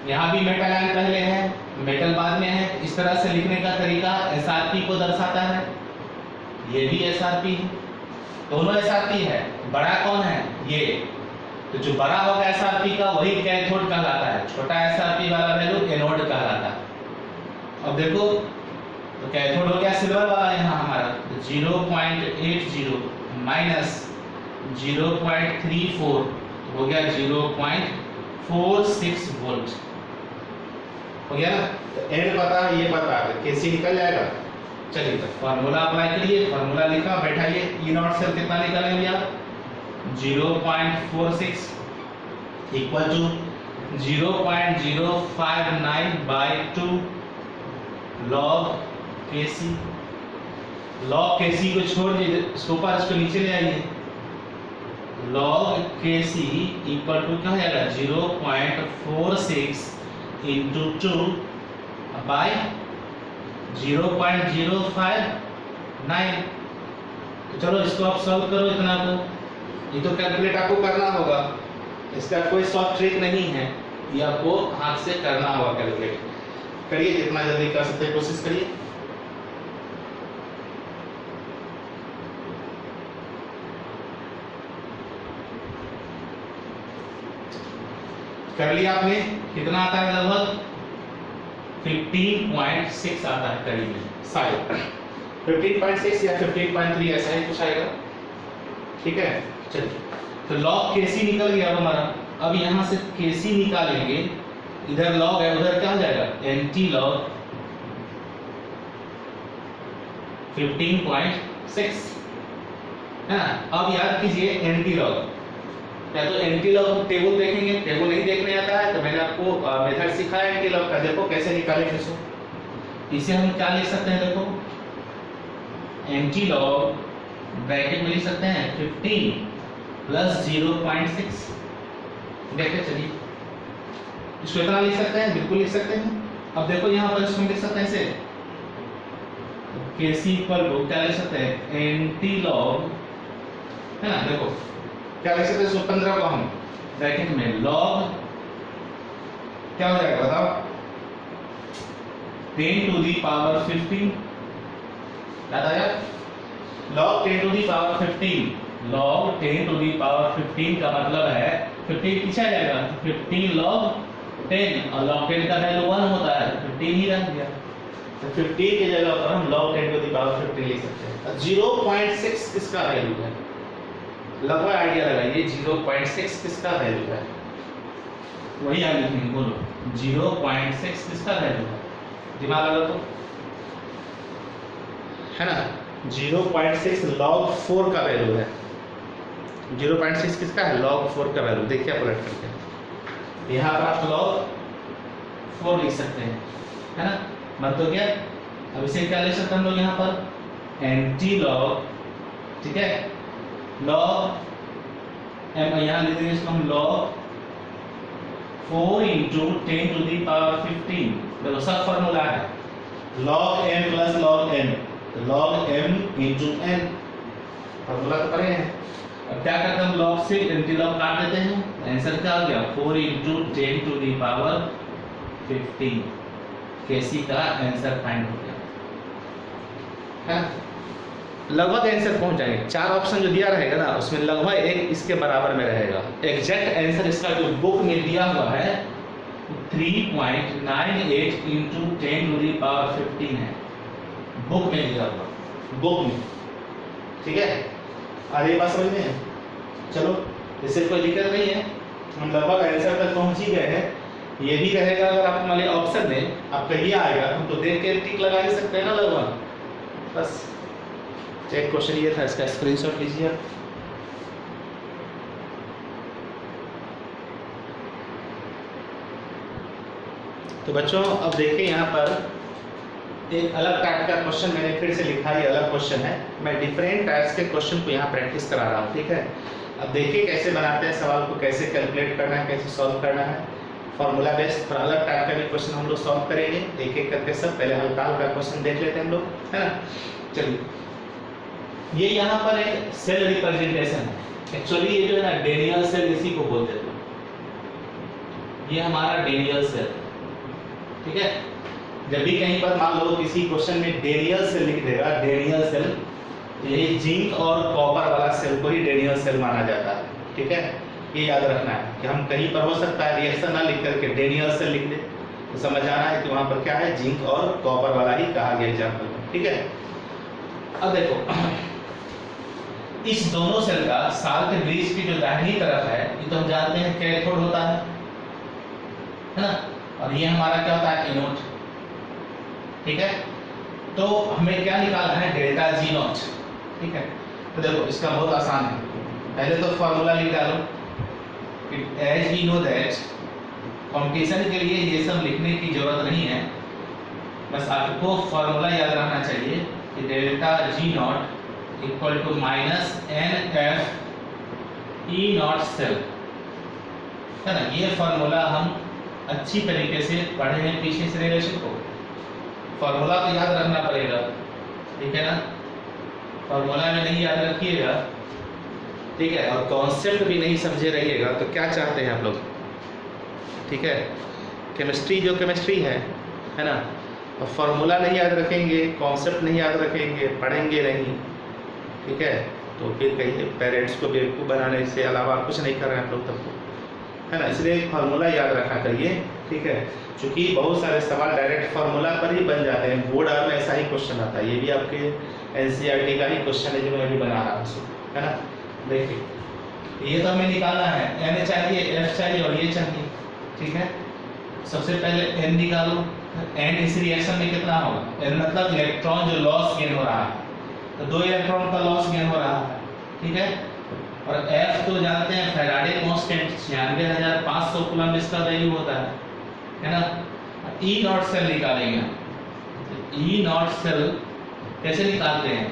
यहाँ भी मेटल आयन पहले है, मेटल बाद में है। इस तरह से लिखने का तरीका SRP को दर्शाता है। ये भी SRP है, दोनों SRP है। बड़ा कौन है? ये, तो जो बड़ा होगा एसआरपी का वही कैथोड कहलाता है, छोटा एसआरपी वाला वैल्यू एनोड कहलाता है। अब देखो तो कैथोड हो गया सिल्वर वाला यहाँ हमारा, तो 0.80 माइनस 0.34 हो गया 0.46 वोल्ट हो गया ना। तो एन पता है, ये पता है, कैसे निकल जाएगा। चलिए तो फार्मूला अप्लाई करिए, फार्मूला लिखा, बैठाइए। ई नॉट सेल कितना निकालेंगे आप, 0.46 equal to 0.059/2 log Kc। log Kc को छोड़ दीजिए, इसको ऊपर इसको नीचे ले आइए। log Kc इक्वल टू क्या हो जाएगा, 0.46 into 2 by 0.059। तो चलो इसको आप सॉल्व करो इतना को, ये तो कैलकुलेट आपको करना होगा, इसका कोई सॉफ्ट ट्रिक नहीं है, ये आपको हाथ से करना होगा। कैलकुलेट करिए, जितना जल्दी कर सकते हैं कोशिश करिए। कर लिया आपने, कितना आता है, लगभग 15.6 आता है करीब में, शायद 15.6 या 15.3 ऐसा ही कुछ आएगा। ठीक है, चलिए तो log Kc निकल गया अब हमारा। अब यहाँ से Kc निकालेंगे, इधर log है उधर क्या हो जाएगा, एंटी log 15.6 है ना। अब याद कीजिए एंटी log, या तो एंटी लॉग टेबल देखेंगे, टेबल नहीं देखने आता है तो मैंने आपको मेथड सिखाया एंटी लॉग का, देखो कैसे निकालेंगे इसको। इसे हम क्या लिख सकते हैं, देखो एंटी लॉग ब्रैकेट में लिख सकते हैं 15 प्लस 0.6। देखते चलिए, इसको इतना लिख सकते हैं, बिल्कुल लिख सकते हैं। अब देखो यहाँ पर इसको लिख सकते हैं इसे Kc इक्वल टू क्या लिख सकते हैं, एंटी लॉग है ना। देखो क्या लिख सकते हैं, 15 को हम ब्रैकेट में log क्या हो जाएगा बताओ, 10 to the power 15। याद आया, log 10 to the power 15, log 10 to the power 15 का मतलब है 15 पीछे आ जाएगा, 15 log 10 और log 10 का वैल्यू 1 होता है, 15 ही रह गया। तो 15 की जगह पर हम log 10 to the power 15 लिख सकते हैं। 0.6 किसका वैल्यू है, लगभग आइडिया लगाइए, 0.6 किसका वैल्यू है, वही आप लिखेंगे, बोलो 0.6 किसका वैल्यू है, दिमाग लगा तो है ना। 0.6 log 4 का वैल्यू है, 0.6 किसका है, log 4 का वैल्यू। देखिए पलट करके, यहाँ पर आप log 4 लिख सकते हैं, है ना, मत तो क्या। अब इसे क्या लिख सकते हैं हम लोग यहाँ पर, एंटी लॉग, ठीक है, log यहाँ लिख देंगे इसको हम log 4 into 10 to the power 15। देखो सब फॉर्मूला है, log m plus log n, तो log m into n, formula तो पढ़े हैं। अब क्या करते हैं, हम log से एंटी लॉग काट देते हैं, आंसर क्या हो गया, 4 into 10 to the power 15। Kc का आंसर फाइंड हो गया, है ना। लगभग आंसर पहुंच जाएंगे, 4 ऑप्शन जो दिया रहेगा ना उसमें लगभग एक इसके बराबर में रहेगा। एग्जैक्ट आंसर इसका जो बुक में दिया हुआ है 3.98 into 10 to the power 15 है, बुक में दिया हुआ, बुक में। ठीक है, आ रही बात समझ में। चलो इससे कोई दिक्कत नहीं है, हम लगभग आंसर तक पहुंच ही गए हैं। ये भी रहेगा, अगर आप मान लीजिए ऑप्शन में आपका ये आएगा, हम तो देख के टिक लगा ही सकते हैं ना लगभग। बस एक क्वेश्चन ये था, इसका स्क्रीनशॉट लीजिए। तो बच्चों अब देखिए यहाँ पर एक अलग टाइप का क्वेश्चन मैंने फिर से लिखा है, अलग क्वेश्चन है। मैं डिफरेंट टाइप्स के क्वेश्चन को यहाँ प्रैक्टिस करा रहा हूँ, ठीक है। अब देखिए कैसे बनाते हैं सवाल को, कैसे कैलकुलेट करना है, कैसे सॉल्व करना है। फॉर्मूला बेस्ड थोड़ा अलग टाइप का भी क्वेश्चन हम लोग सॉल्व करेंगे, एक एक करके सब। पहले हल्का हल्का क्वेश्चन देख लेते हैं हम लोग, है ना। चलिए, ये यहाँ पर एक सेल रिप्रेजेंटेशन है। एक्चुअली ये जो है ना डेनियल सेल, इसी को बोलते हैं। ये हमारा डेनियल सेल, ठीक है। जब भी कहीं पर मान लो किसी क्वेश्चन में डेनियल सेल लिख देगा, डेनियल सेल, यही जिंक और कॉपर वाला सेल को ही डेनियल सेल माना जाता है, ठीक है। ये याद रखना है कि हम कहीं पर हो सकता है रिएक्शन ना लिख करके डेनियल सेल लिख दे, तो समझ आना है कि वहां पर क्या है, जिंक और कॉपर वाला ही कहा गया एग्जाम्पल में। ठीक है, अब देखो इस दोनों सेल का साल्ट ब्रिज की जो दाहिनी तरफ है, ये तो हम जानते हैं कैथोड होता है ना, और ये हमारा क्या होता है, एनोड। ठीक है, तो हमें क्या निकालना है, डेल्टा जी नॉट। ठीक है, तो देखो इसका बहुत आसान है, पहले तो फॉर्मूला लिख डालो। As we know that, competition के लिए ये सब लिखने की जरूरत नहीं है, बस आपको फॉर्मूला याद रखना चाहिए कि delta G naught equal to minus n F E not cell, है ना। ये फॉर्मूला हम अच्छी तरीके से पढ़े हैं पीछे से रिलेशन को, फॉर्मूला तो याद रखना पड़ेगा। ठीक है ना, फॉर्मूला में नहीं याद रखिएगा, ठीक है, और कॉन्सेप्ट भी नहीं समझे रहिएगा तो क्या चाहते हैं आप लोग। ठीक है, केमिस्ट्री जो केमिस्ट्री है ना, और फॉर्मूला नहीं याद रखेंगे, कॉन्सेप्ट नहीं याद रखेंगे, पढ़ेंगे नहीं, ठीक है, तो फिर कहिए पेरेंट्स को बेवकूफ़ बनाने से अलावा कुछ नहीं कर रहे हैं आप लोग तब तो, है ना। इसलिए फार्मूला याद रखा करिए। ठीक है, क्योंकि बहुत सारे सवाल डायरेक्ट फार्मूला पर ही बन जाते हैं, बोर्ड में ऐसा ही क्वेश्चन आता है, ये भी आपके एनसीईआरटी का ही क्वेश्चन है जो मैं अभी बना रहा हूँ, है ना। देखिए ये तो हमें निकालना है, एन चाहिए, एफ चाहिए और ये चाहिए। ठीक है, सबसे पहले एन निकालो। एन इस रिएक्शन में कितना होगा, एन मतलब इलेक्ट्रॉन जो लॉस गेन हो रहा है, तो 2 इलेक्ट्रॉन का लॉस गेन हो रहा है। ठीक है, और एफ तो जानते हैं फैराडे कांस्टेंट 96,500 कूलम इसका वैल्यू होता है ना। ई नॉट सेल निकालेंगे, ई नॉट सेल कैसे निकालते हैं,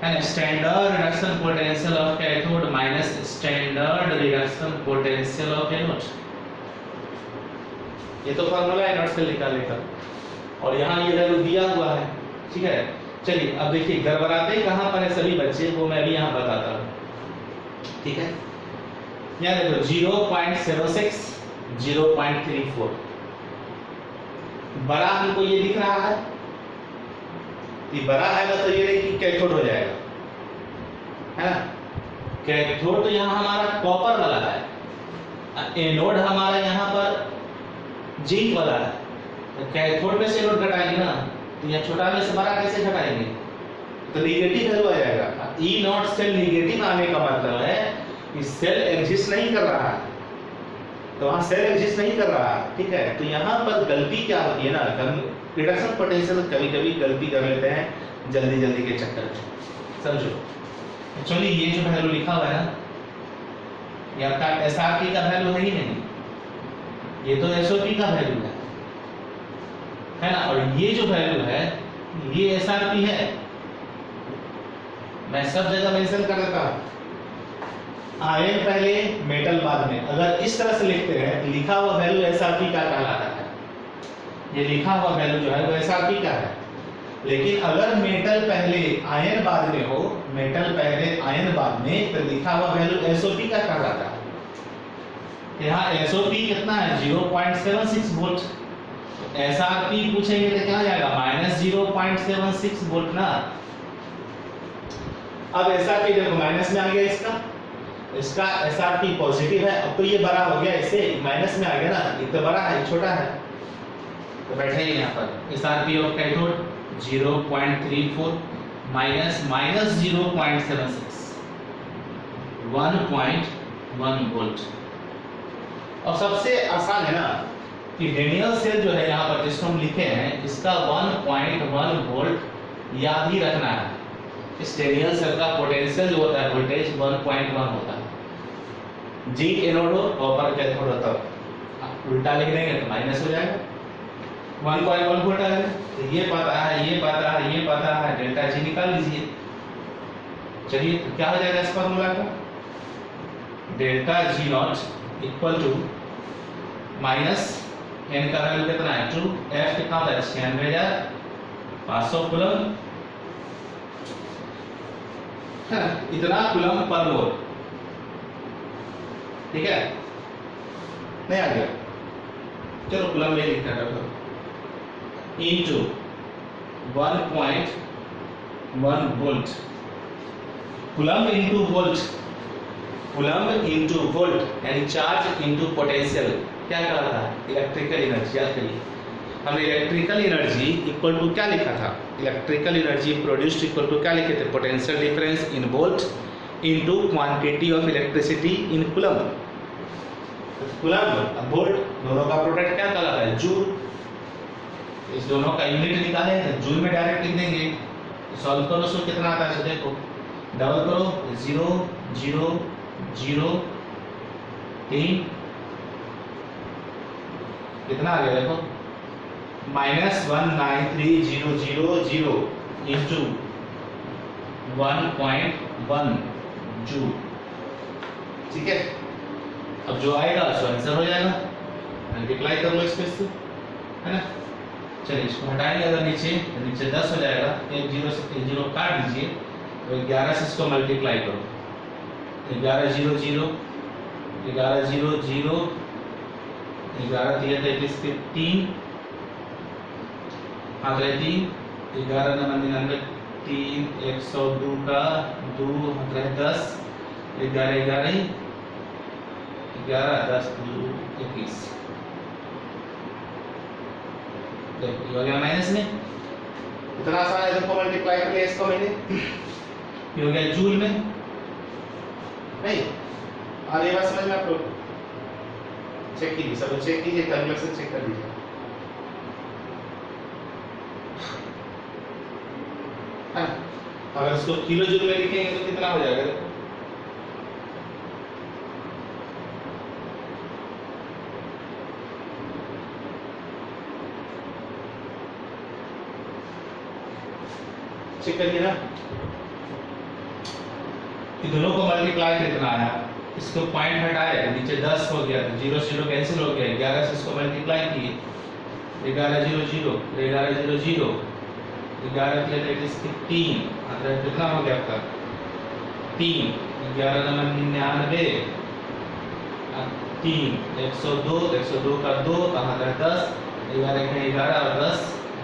है ना, standard reduction potential of cathode minus standard reduction potential of anode. ये तो फार्मूला है नॉट सेल निकालने का, और यहाँ ये वैल्यू दिया हुआ है। ठीक है, चलिए अब देखिए गड़बड़ाते कहाँ पर है सभी बच्चे, वो मैं भी यहाँ बताता हूँ। ठीक है, यहाँ देखो 0.76 0.34 बड़ा हमको ये दिख रहा है, ये बड़ा है ना, तो ये नहीं कि कैथोड हो जाएगा, है ना। कैथोड तो यहाँ हमारा कॉपर वाला है, एनोड हमारा यहाँ पर जिंक वाला है, तो कैथोड में से एनोड घटाएंगे ना, तो यहाँ छोटा में से बड़ा कैसे घटाएंगे, तो निगेटिव वैल्यू आ जाएगा। ई नॉट सेल निगेटिव आने का मतलब है कि सेल एग्जिस्ट नहीं कर रहा है, तो वहाँ सेल एग्जिस्ट नहीं कर रहा है। ठीक है, तो यहाँ पर गलती क्या होती है ना, रिडक्शन पोटेंशियल कभी कभी गलती कर लेते हैं जल्दी जल्दी के चक्कर में, समझो। एक्चुअली ये जो वैल्यू लिखा हुआ है ना, ये आपका एसआरपी का वैल्यू है ही नहीं, ये तो एसओपी का वैल्यू है ना, और ये जो वैल्यू है ये एसआरपी है। मैं सब जगह मेंशन कर देता हूँ, आयन पहले मेटल बाद में। अगर इस तरह से लिखते हैं तो लिखा हुआ वैल्यू एसआरपी का कहलाता है, ये लिखा हुआ वैल्यू जो है वो एसआरपी का है। लेकिन अगर मेटल पहले आयन बाद में हो, मेटल पहले आयन बाद में, तो लिखा हुआ वैल्यू एसओपी का कहलाता है। यहाँ एसओपी कितना है, 0.76 वोल्ट। एसआरपी पूछेंगे तो क्या हो जाएगा, -0.76 वोल्ट ना। अब एसआरपी देखो माइनस में आ गया, इसका एसआरपी पॉजिटिव है, अब तो ये बड़ा हो गया, इसे माइनस में आ गया ना, ये तो बड़ा है ये छोटा है, तो बैठे यहाँ पर SRP of cathode 0.34 minus -0.76 1.1 volt. और सबसे आसान है ना कि डेनियल सेल जो है यहाँ पर जिसको हम लिखे हैं, इसका 1.1 वोल्ट याद ही रखना है। इस डेनियल सेल का पोटेंशियल जो होता है वोल्टेज 1.1 होता है। जिंक एनोड हो, कॉपर कैथोड हो, तब उल्टा लिख देंगे तो माइनस हो जाएगा, 1.1 वोल्ट आएगा। तो ये पता है, ये पता है, ये पता है, डेल्टा जी निकाल लीजिए। चलिए तो क्या हो जाएगा इस फॉर्मूला का, delta G naught equal to minus n का वैल्यू कितना है 2, एफ कितना होता है 96,500 कूलम, इतना कूलम पर मोल। ठीक है, नहीं आ गया, चलो कूलम में लिखते हैं, into 1.1 volt. Coulomb into volt coulomb into volt यानी चार्ज इनटू पोटेंशियल क्या कहलाता है? Electrical energy. याद करिए, हमने इलेक्ट्रिकल एनर्जी इक्वल टू क्या लिखा था? Electrical energy produced equal to क्या लिखे थे? Potential difference in volt into quantity of electricity in coulomb. Coulomb volt दोनों का प्रोडक्ट क्या कहलाता है? जूल। इस दोनों का यूनिट निकाले हैं, जूल में डायरेक्ट लिख देंगे। सॉल्व करो, सो कितना आता है? देखो डबल करो, 0 0 0 3 कितना आ गया? देखो -193,000 इंटू 1.1 जूल। ठीक है, अब जो आएगा सो आंसर हो जाएगा। मल्टीप्लाई कर लो इसमें से, है ना। चलिए इसको हटाएंगे, अगर नीचे 10 हो जाएगा, एक 0 से 0 काट दीजिए, तो 11 से इसको मल्टीप्लाई करो। 11 0 0 11 0 0 11 3 33 के 3 हाथ रहे 3 11 9 99 3 102 का 2 हाथ रहे 10 11 11 11 10 2 21। देखो ये हो गया माइनस में। इतना आसान है, देखो मल्टीप्लाई कर लिया इसको मैंने, ये हो गया जूल में। नहीं और ये बात समझ में आप लोग चेक कीजिए, सब चेक कीजिए, कैलकुलेशन चेक कर लीजिए। हाँ, अगर इसको किलो जूल में लिखेंगे तो कितना हो जाएगा? देखो चेक करिए ना, ये दोनों को मल्टीप्लाई कितना आया? इसको पॉइंट हटाए, नीचे 10 हो गया, तो 0 0 कैंसिल हो गया। 11 से इसको मल्टीप्लाई किए, 11 0 0 11 0 0 11 इसके 3 कितना हो गया आपका? 3 11 9 99 3 102 102 का 2 कहाँ था? 10 11 11 और 10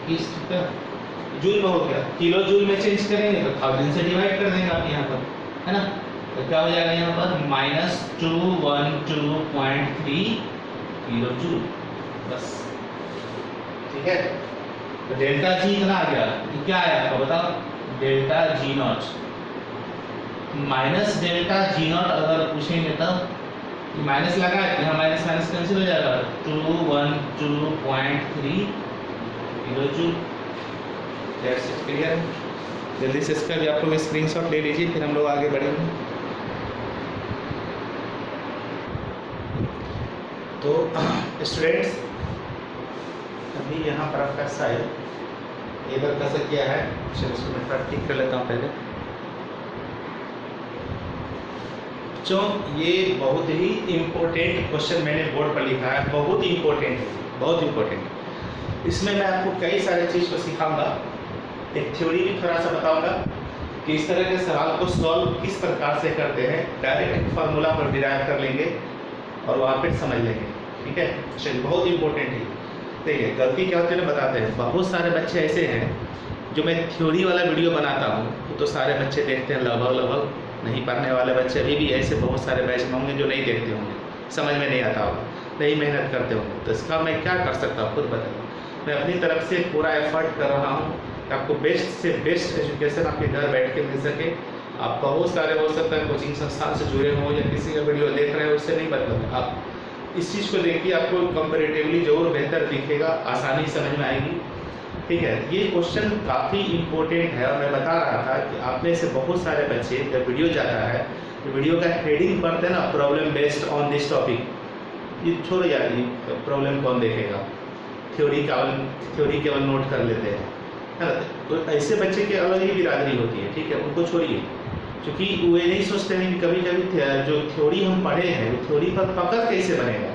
21। ठीक है, जूल में हो गया। किलो जूल में चेंज करेंगे तो 1000 से डिवाइड कर देंगे आप यहाँ पर, है ना। तो क्या हो जाएगा यहाँ पर? -212.3 किलो जूल, बस। ठीक है, तो डेल्टा जी इतना आ गया। ये क्या आया आपको बताओ? Delta G not minus delta G not. अगर पूछेंगे तब माइनस लगा है, यहाँ माइनस माइनस कैंसिल हो जाएगा, 212.3 किलो जूल। क्लियर? जल्दी से इसका भी आप लोग स्क्रीनशॉट ले लीजिए, फिर हम लोग आगे बढ़ेंगे। तो स्टूडेंट्स अभी यहाँ पर आपका साइड इधर कैसा किया है, चलो इसको मैं थोड़ा ठीक कर लेता हूँ पहले। जो ये बहुत ही इम्पोर्टेंट क्वेश्चन मैंने बोर्ड पर लिखा है, बहुत इम्पोर्टेंट है, बहुत इम्पोर्टेंट। इसमें मैं आपको कई सारे चीज़ को सिखाऊंगा, एक थ्योरी भी थोड़ा सा बताऊंगा कि इस तरह के सवाल को सॉल्व किस प्रकार से करते हैं। डायरेक्ट एक फार्मूला पर डिराइव कर लेंगे और वहाँ पे समझ लेंगे। ठीक है, चलिए बहुत इंपॉर्टेंट है। देखिए गलती क्या होती है ना, बताते हैं। बहुत सारे बच्चे ऐसे हैं जो मैं थ्योरी वाला वीडियो बनाता हूँ तो सारे बच्चे देखते हैं, लगभग नहीं पढ़ने वाले बच्चे अभी भी ऐसे बहुत सारे बैच में होंगे जो नहीं देखते होंगे, समझ में नहीं आता होगा, नहीं मेहनत करते होंगे। तो इसका मैं क्या कर सकता हूँ खुद बताइए। मैं अपनी तरफ से पूरा एफर्ट कर रहा हूँ कि आपको बेस्ट से बेस्ट एजुकेशन आपके घर बैठ के मिल सके। आप बहुत सारे हो सकता है कोचिंग संस्थान से जुड़े हों या किसी का वीडियो देख रहे हैं, उससे नहीं मतलब। आप इस चीज़ को देखिए, आपको कंपैरेटिवली जरूर बेहतर दिखेगा, आसानी समझ में आएगी। ठीक है, ये क्वेश्चन काफ़ी इम्पोर्टेंट है और मैं बता रहा था कि आप में से बहुत सारे बच्चे जब वीडियो जाता है तो वीडियो का हेडिंग पढ़ते हैं ना, problem based on this topic, ये छोड़ जाती प्रॉब्लम कौन देखेगा, थ्योरी केवल नोट कर लेते हैं, है ना। तो ऐसे बच्चे की अलग ही बिरादरी होती है। ठीक है, उनको छोड़िए, क्योंकि वो ये नहीं सोचते हैं कि कभी कभी जो थ्योरी हम पढ़े हैं वो थ्योरी पर पकड़ कैसे बनेगा,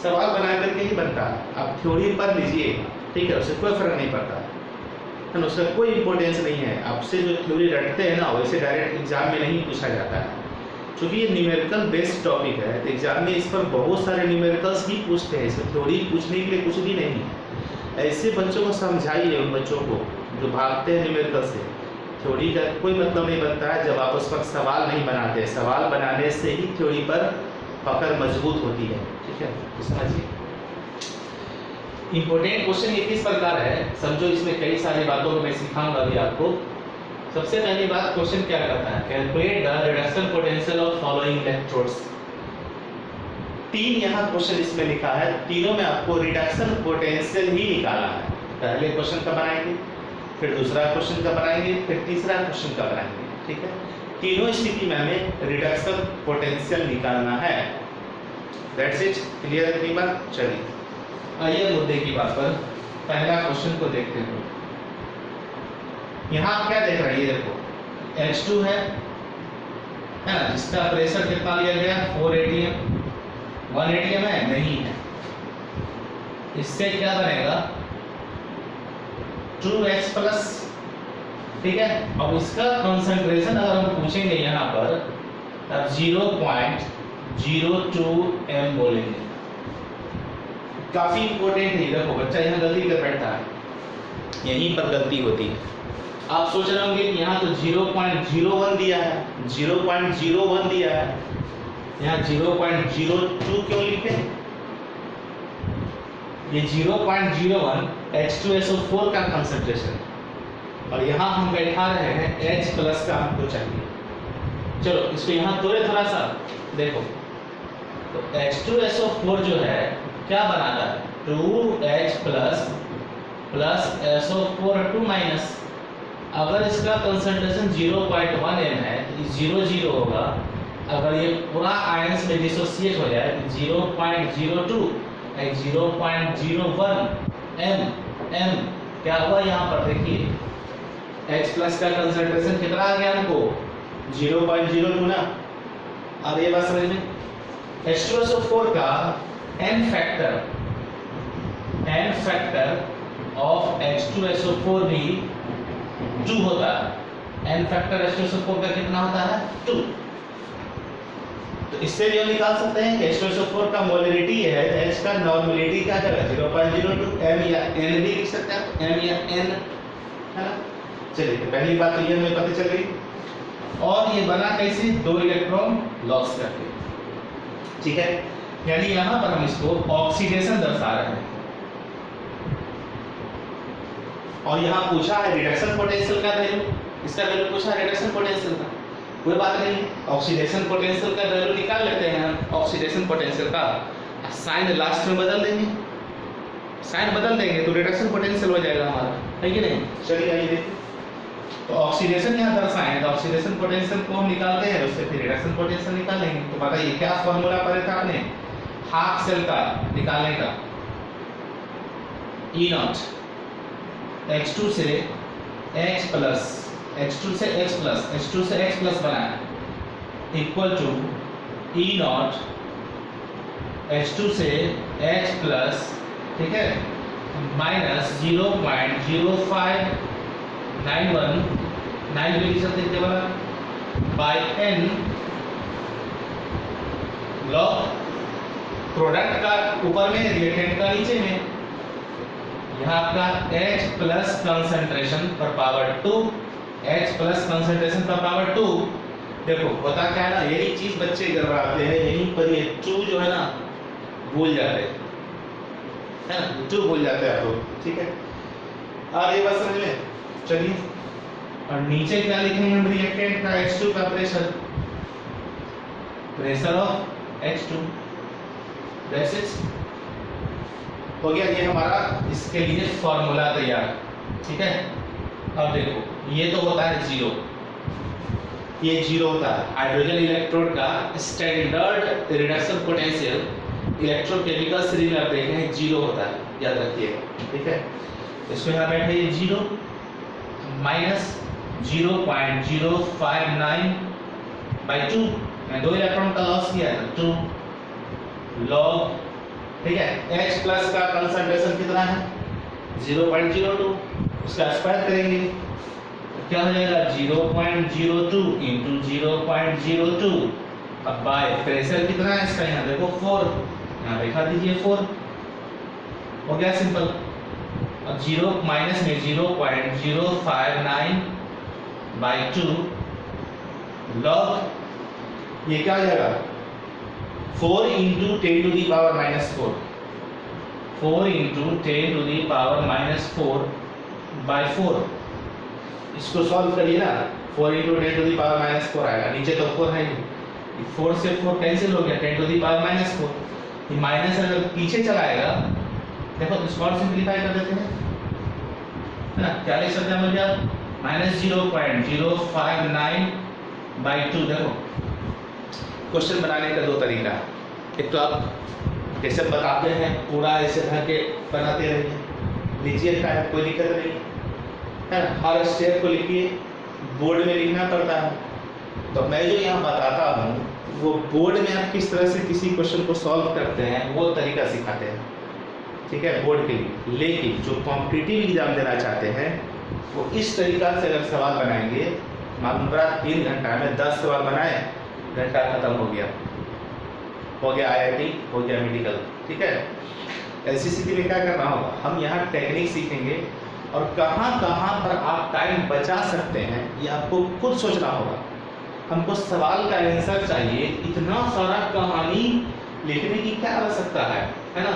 सवाल बना करके ही बनता है। आप थ्योरी पढ़ लीजिए, ठीक है, उससे कोई फर्क नहीं पड़ता है ना, उसका कोई इंपॉर्टेंस नहीं है। आपसे जो थ्योरी रटते हैं ना, वैसे डायरेक्ट एग्जाम में नहीं पूछा जाता है, क्योंकि ये न्यूमेरिकल बेस्ड टॉपिक है। तो एग्जाम में इस पर बहुत सारे न्यूमेरिकल्स ही पूछते हैं, इसमें थ्योरी पूछने के लिए कुछ भी नहीं है। ऐसे बच्चों को समझाइए, उन बच्चों को जो भागते हैं न्यूमेरिकल से, थ्योरी का कोई मतलब नहीं बनता है जब आप उस पर सवाल नहीं बनाते। सवाल बनाने से ही थ्योरी पर पकड़ मजबूत होती है। ठीक है, तो समझिए इंपॉर्टेंट क्वेश्चन ये किस प्रकार है, समझो इसमें कई सारी बातों को मैं सिखाऊंगा अभी आपको। सबसे पहली बात क्वेश्चन क्या करता है, calculate the reduction potential of following electrodes. तीन यहाँ क्वेश्चन इसमें लिखा है, तीनों में आपको रिडक्शन पोटेंशियल ही निकालना है। पहले क्वेश्चन का बनाएंगे, फिर दूसरा क्वेश्चन का बनाएंगे, फिर तीसरा क्वेश्चन का बनाएंगे। ठीक है, तीनों स्थिति में हमें रिडक्शन पोटेंशियल निकालना है। दैट्स इट, क्लियर है इतनी बात। चलिए आइए मुद्दे की बात पर, पहला क्वेश्चन को देखते हैं। यहाँ आप क्या देख रहे हैं, ये देखो H2 है ना, जिसका प्रेशर कितना लिया गया 4 atm। 1 atm है नहीं है, इससे क्या बनेगा 2H प्लस। ठीक है, अब इसका कंसंट्रेशन अगर हम पूछेंगे यहाँ पर तब 0.02 m बोलेंगे। काफी इंपॉर्टेंट है, देखो बच्चा यहाँ गलती कर बैठता है, यहीं पर गलती होती है। आप सोच रहे होंगे कि यहाँ तो 0.01 दिया है, 0.01 दिया है, यहाँ 0.02 क्यों लिखे? ये 0.01 H2SO4 का कंसंट्रेशन है और यहाँ हम बैठा रहे हैं H प्लस का हमको चाहिए। चलो इसको यहाँ तोड़े थोड़ा सा, देखो तो H2SO4 जो है क्या बनाता है 2H plus plus SO4 2 minus. अगर इसका कंसंट्रेशन 0.1 m है तो 0 होगा। अगर ये पूरा आयंस में डिसोसिएट हो जाए तो 0.02 0.01 m क्या हुआ यहाँ पर देखिए, H प्लस का कंसंट्रेशन कितना आ गया हमको 0.02 ना। अब ये बात समझ में, H2SO4 का n फैक्टर ऑफ H2SO4 भी 2 होता है। n फैक्टर H2SO4 का कितना होता है 2। तो इससे भी हम निकाल सकते हैं कि H2SO4 का मोलरिटी है, H का नॉर्मलिटी क्या है 0.02 m या n भी लिख सकते हैं, m या n है ना। चलिए तो पहली बात तो ये हमें पता चल गई। और ये बना कैसे, 2 इलेक्ट्रॉन लॉस करके। ठीक है, यानी यहाँ पर हम इसको ऑक्सीडेशन दर्शा रहे हैं। और यहाँ पूछा है रिडक्शन पोटेंशियल का वैल्यू, इसका वैल्यू पूछा है रिडक्शन पोटेंशियल का, कोई बात नहीं, ऑक्सीडेशन पोटेंशियल का वैल्यू निकाल लेते हैं हम। ऑक्सीडेशन पोटेंशियल का साइन लास्ट में बदल देंगे, साइन बदल देंगे तो रिडक्शन पोटेंशियल हो जाएगा हमारा, है कि नहीं। चलिए आइए देखिए, तो ऑक्सीडेशन यहाँ दर्शाएं तो ऑक्सीडेशन पोटेंशियल को हम निकालते हैं, उससे फिर रिडक्शन पोटेंशियल निकालेंगे। तो बताइए क्या फॉर्मूला पढ़ा था आपने हाफ सेल का निकालने का, E0 H2 से X प्लस, H2 से X प्लस, H2 से X प्लस बनाया इक्वल टू E0 H2 से X प्लस, ठीक है, माइनस 0.0591 लिख सकते हैं वाला बाय n लॉग प्रोडक्ट का ऊपर में रिएक्टेंट का नीचे में। यहाँ आपका H प्लस कंसंट्रेशन पर पावर 2, H प्लस कंसंट्रेशन पर पावर 2। देखो होता क्या है ना, यही चीज बच्चे गड़बड़ाते हैं, यहीं पर ये 2 जो है ना भूल जाते हैं, है ना, 2 भूल जाते हैं आप लोग। ठीक है, और ये बात समझ लें। चलिए और नीचे क्या लिखेंगे हम, रिएक्टेंट का H2 का pressure, pressure of H2। That's it, हो गया ये हमारा इसके लिए फॉर्मूला तैयार। ठीक है, अब देखो ये तो होता है 0, ये 0 होता है हाइड्रोजन इलेक्ट्रोड का स्टैंडर्ड रिडक्शन पोटेंशियल इलेक्ट्रोकेमिकल श्रेणी में आप देखें 0 होता है, याद रखिएगा। ठीक है, इसको यहाँ बैठे ये 0 माइनस 0.059 बाई 2, मैं 2 इलेक्ट्रॉन का लॉस किया है 2 लॉग। ठीक है, H प्लस का कंसंट्रेशन कितना है 0.02, उसका स्क्वायर करेंगे तो क्या हो जाएगा 0.02 इंटू 0.02। अब बाय प्रेशर कितना है इसका, यहाँ देखो 4, यहाँ दिखा दीजिए 4, हो गया सिंपल। अब 0 माइनस में 0.059 बाई 2 लॉग, ये क्या हो जाएगा 4 into 10 to the power minus 4, 4 into 10 to the power minus 4 by 4। इसको सॉल्व करिए ना, 4 into 10 to the power minus 4 आएगा, नीचे तो 4 है ही, 4 से 4 कैंसिल हो गया, 10 टू दी पावर माइनस 4। ये माइनस अगर पीछे चलाएगा, देखो इसको और सिंप्लीफाई कर देते हैं, है ना, क्या लिख सकते हैं हम लोग, माइनस 0.059 बाई 2। देखो क्वेश्चन बनाने का दो तरीका है, एक तो आप जैसे बताते हैं पूरा ऐसे भर के बनाते रहिए, लीजिए टाइम, कोई दिक्कत नहीं है ना, हर स्टेप को लिखिए, बोर्ड में लिखना पड़ता है। तो मैं जो यहाँ बताता हूँ वो बोर्ड में आप किस तरह से किसी क्वेश्चन को सॉल्व करते हैं वो तरीका सिखाते हैं, ठीक है, बोर्ड के लिए। लेकिन जो कॉम्पिटिटिव एग्जाम देना चाहते हैं वो इस तरीका से अगर सवाल बनाएंगे, मालूम पड़ा 3 घंटा में 10 सवाल बनाए, घंटा खत्म हो गया IIT, हो गया मेडिकल, ठीक है। ऐसी स्थिति में क्या करना होगा, हम यहाँ टेक्निक सीखेंगे और कहाँ कहाँ पर आप टाइम बचा सकते हैं ये आपको खुद सोचना होगा। हमको सवाल का आंसर चाहिए, इतना सारा कहानी लिखने की क्या आवश्यकता है ना।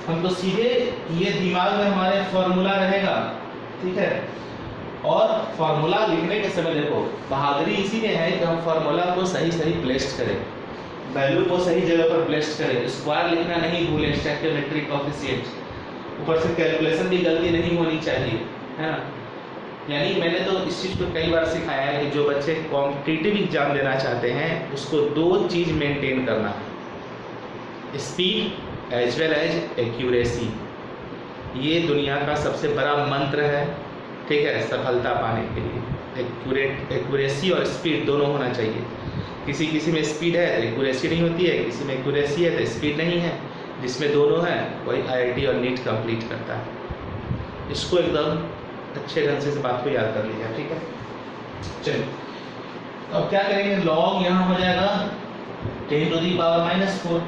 हमको सीधे ये दिमाग में हमारे फॉर्मूला रहेगा, ठीक है। और फॉर्मूला लिखने के समय देखो बहादुरी इसी में है कि हम फॉर्मूला को सही सही प्लेस करें, वैल्यू को सही जगह पर प्लेस करें, स्क्वायर लिखना नहीं भूलें, स्टैक्योमेट्रिक कोएफिशिएंट, ऊपर से कैलकुलेशन भी गलती नहीं होनी चाहिए, है ना। यानी मैंने तो इस चीज़ को कई बार सिखाया है कि जो बच्चे कॉम्पिटिटिव एग्जाम देना चाहते हैं उसको 2 चीज़ मेंटेन करना है, speed as well as accuracy. ये दुनिया का सबसे बड़ा मंत्र है, ठीक है, सफलता पाने के लिए। एक्यूरेसी और स्पीड दोनों होना चाहिए। किसी में स्पीड है तो एक्यूरेसी नहीं होती है, किसी में एक्यूरेसी है तो स्पीड नहीं है। जिसमें दोनों है वही IIT और नीट कंप्लीट करता है। इसको एकदम अच्छे ढंग से इस बात को याद कर लीजिए, ठीक है। चलिए अब क्या करेंगे, लॉग यहाँ हो जाएगा 10 टू दी पावर माइनस 4,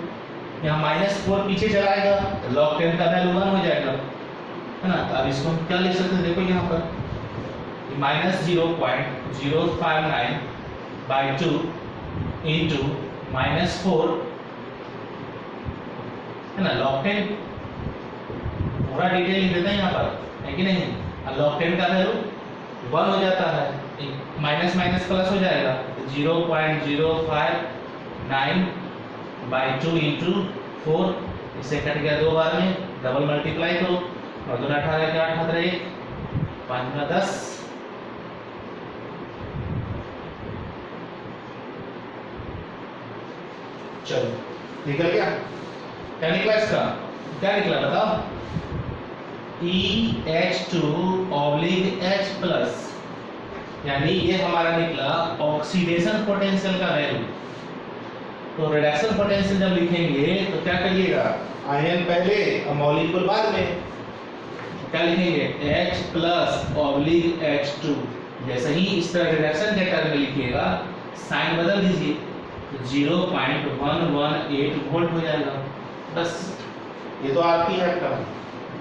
यहाँ माइनस 4 पीछे चलाएगा तो लॉग 10 का वैल्यू 1 हो जाएगा, है ना। तो अब इसको हम क्या लिख सकते हैं, देखो यहाँ पर माइनस 0.059 बाई 2 इंटू माइनस 4, है ना, लॉग 10 पूरा डिटेल लिख देते हैं यहाँ पर, है कि नहीं। लॉग 10 का वैल्यू 1 हो जाता है, माइनस माइनस प्लस हो जाएगा, 0.059 बाई 2 इंटू 4, इसे कट गया 2 बार में, डबल मल्टीप्लाई करो, और 2 18 के 8 18 1 5 10, चलो निकल गया। क्या निकला इसका, क्या निकला बताओ, EH2/H+, यानी ये हमारा निकला ऑक्सीडेशन पोटेंशियल का वैल्यू। तो रिडक्शन पोटेंशियल जब लिखेंगे तो क्या करिएगा, आयन पहले और मॉलिक्यूल बाद में। क्या लिखेंगे, H+/H2। जैसे ही इस तरह रिडक्शन के टर्म में लिखिएगा साइन बदल दीजिए, 0.118 वोल्ट हो जाएगा, बस। ये तो आपकी है टर्म,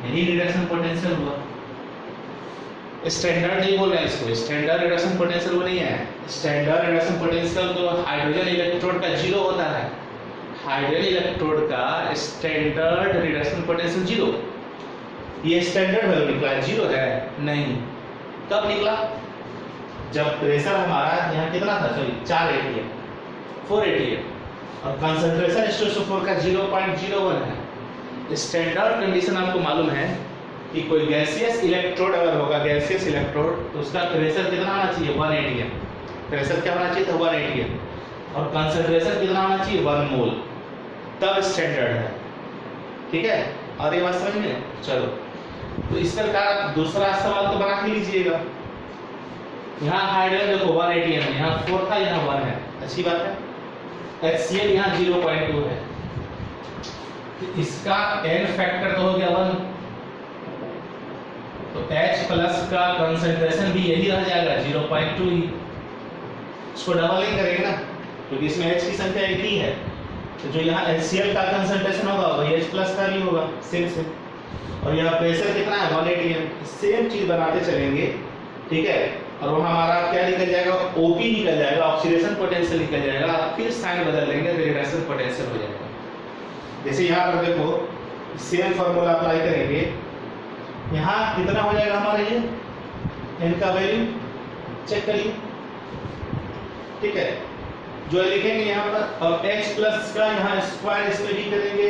यही रिडक्शन पोटेंशियल हुआ। स्टैंडर्ड नहीं बोल रहे हैं इसको, स्टैंडर्ड रिडक्शन पोटेंशियल वो नहीं है। स्टैंडर्ड रिडक्शन पोटेंशियल तो हाइड्रोजन इलेक्ट्रोड का 0 होता है, हाइड्रोजन इलेक्ट्रोड का स्टैंडर्ड रिडक्शन पोटेंशियल 0। ये स्टैंडर्ड वैल्यू निकला, 0 है नहीं। कब निकला, जब प्रेशर हमारा यहाँ कितना था, सॉरी 4 atm 4 atm और कंसंट्रेशन H2SO4 का 0.01 है। स्टैंडर्ड कंडीशन आपको मालूम है कि कोई गैसियस इलेक्ट्रोड अगर होगा, गैसियस इलेक्ट्रोड, तो उसका प्रेशर कितना आना चाहिए, 1 atm। प्रेशर क्या होना चाहिए था, 1 atm, और कंसंट्रेशन कितना आना चाहिए, 1 मोल, तब स्टैंडर्ड है, ठीक है। और ये बात समझ में, चलो तो इस प्रकार दूसरा सवाल तो बना के लीजिएगा। यहाँ हाइड्रोजन देखो 1 atm है, यहाँ 4 था, यहाँ 1 है, अच्छी बात है। HCl यहाँ 0.2 है, इसका n फैक्टर तो हो गया 1, तो H+ का कंसंट्रेशन भी यही रह जाएगा 0.2 ही। इसको डबल नहीं करेंगे ना, क्योंकि इसमें H की संख्या एक ही है, तो जो यहाँ HCl का कंसंट्रेशन होगा वही H+ का भी होगा, सेम। और यहाँ प्रेशर कितना है, 1 atm। सेम चीज बनाते चलेंगे, ठीक है। और वो हमारा क्या निकल जाएगा, ओपी निकल जाएगा, ऑक्सीडेशन पोटेंशियल निकल जाएगा, फिर साइन बदल देंगे तो रिडक्शन पोटेंशियल हो जाएगा। जैसे यहाँ पर देखो सेम फॉर्मूला अप्लाई करेंगे, यहाँ कितना हो जाएगा हमारा ये n का वैल्यू चेक करिए, ठीक है, जो लिखेंगे यहाँ पर। और x प्लस का यहाँ स्क्वायर इसमें भी करेंगे,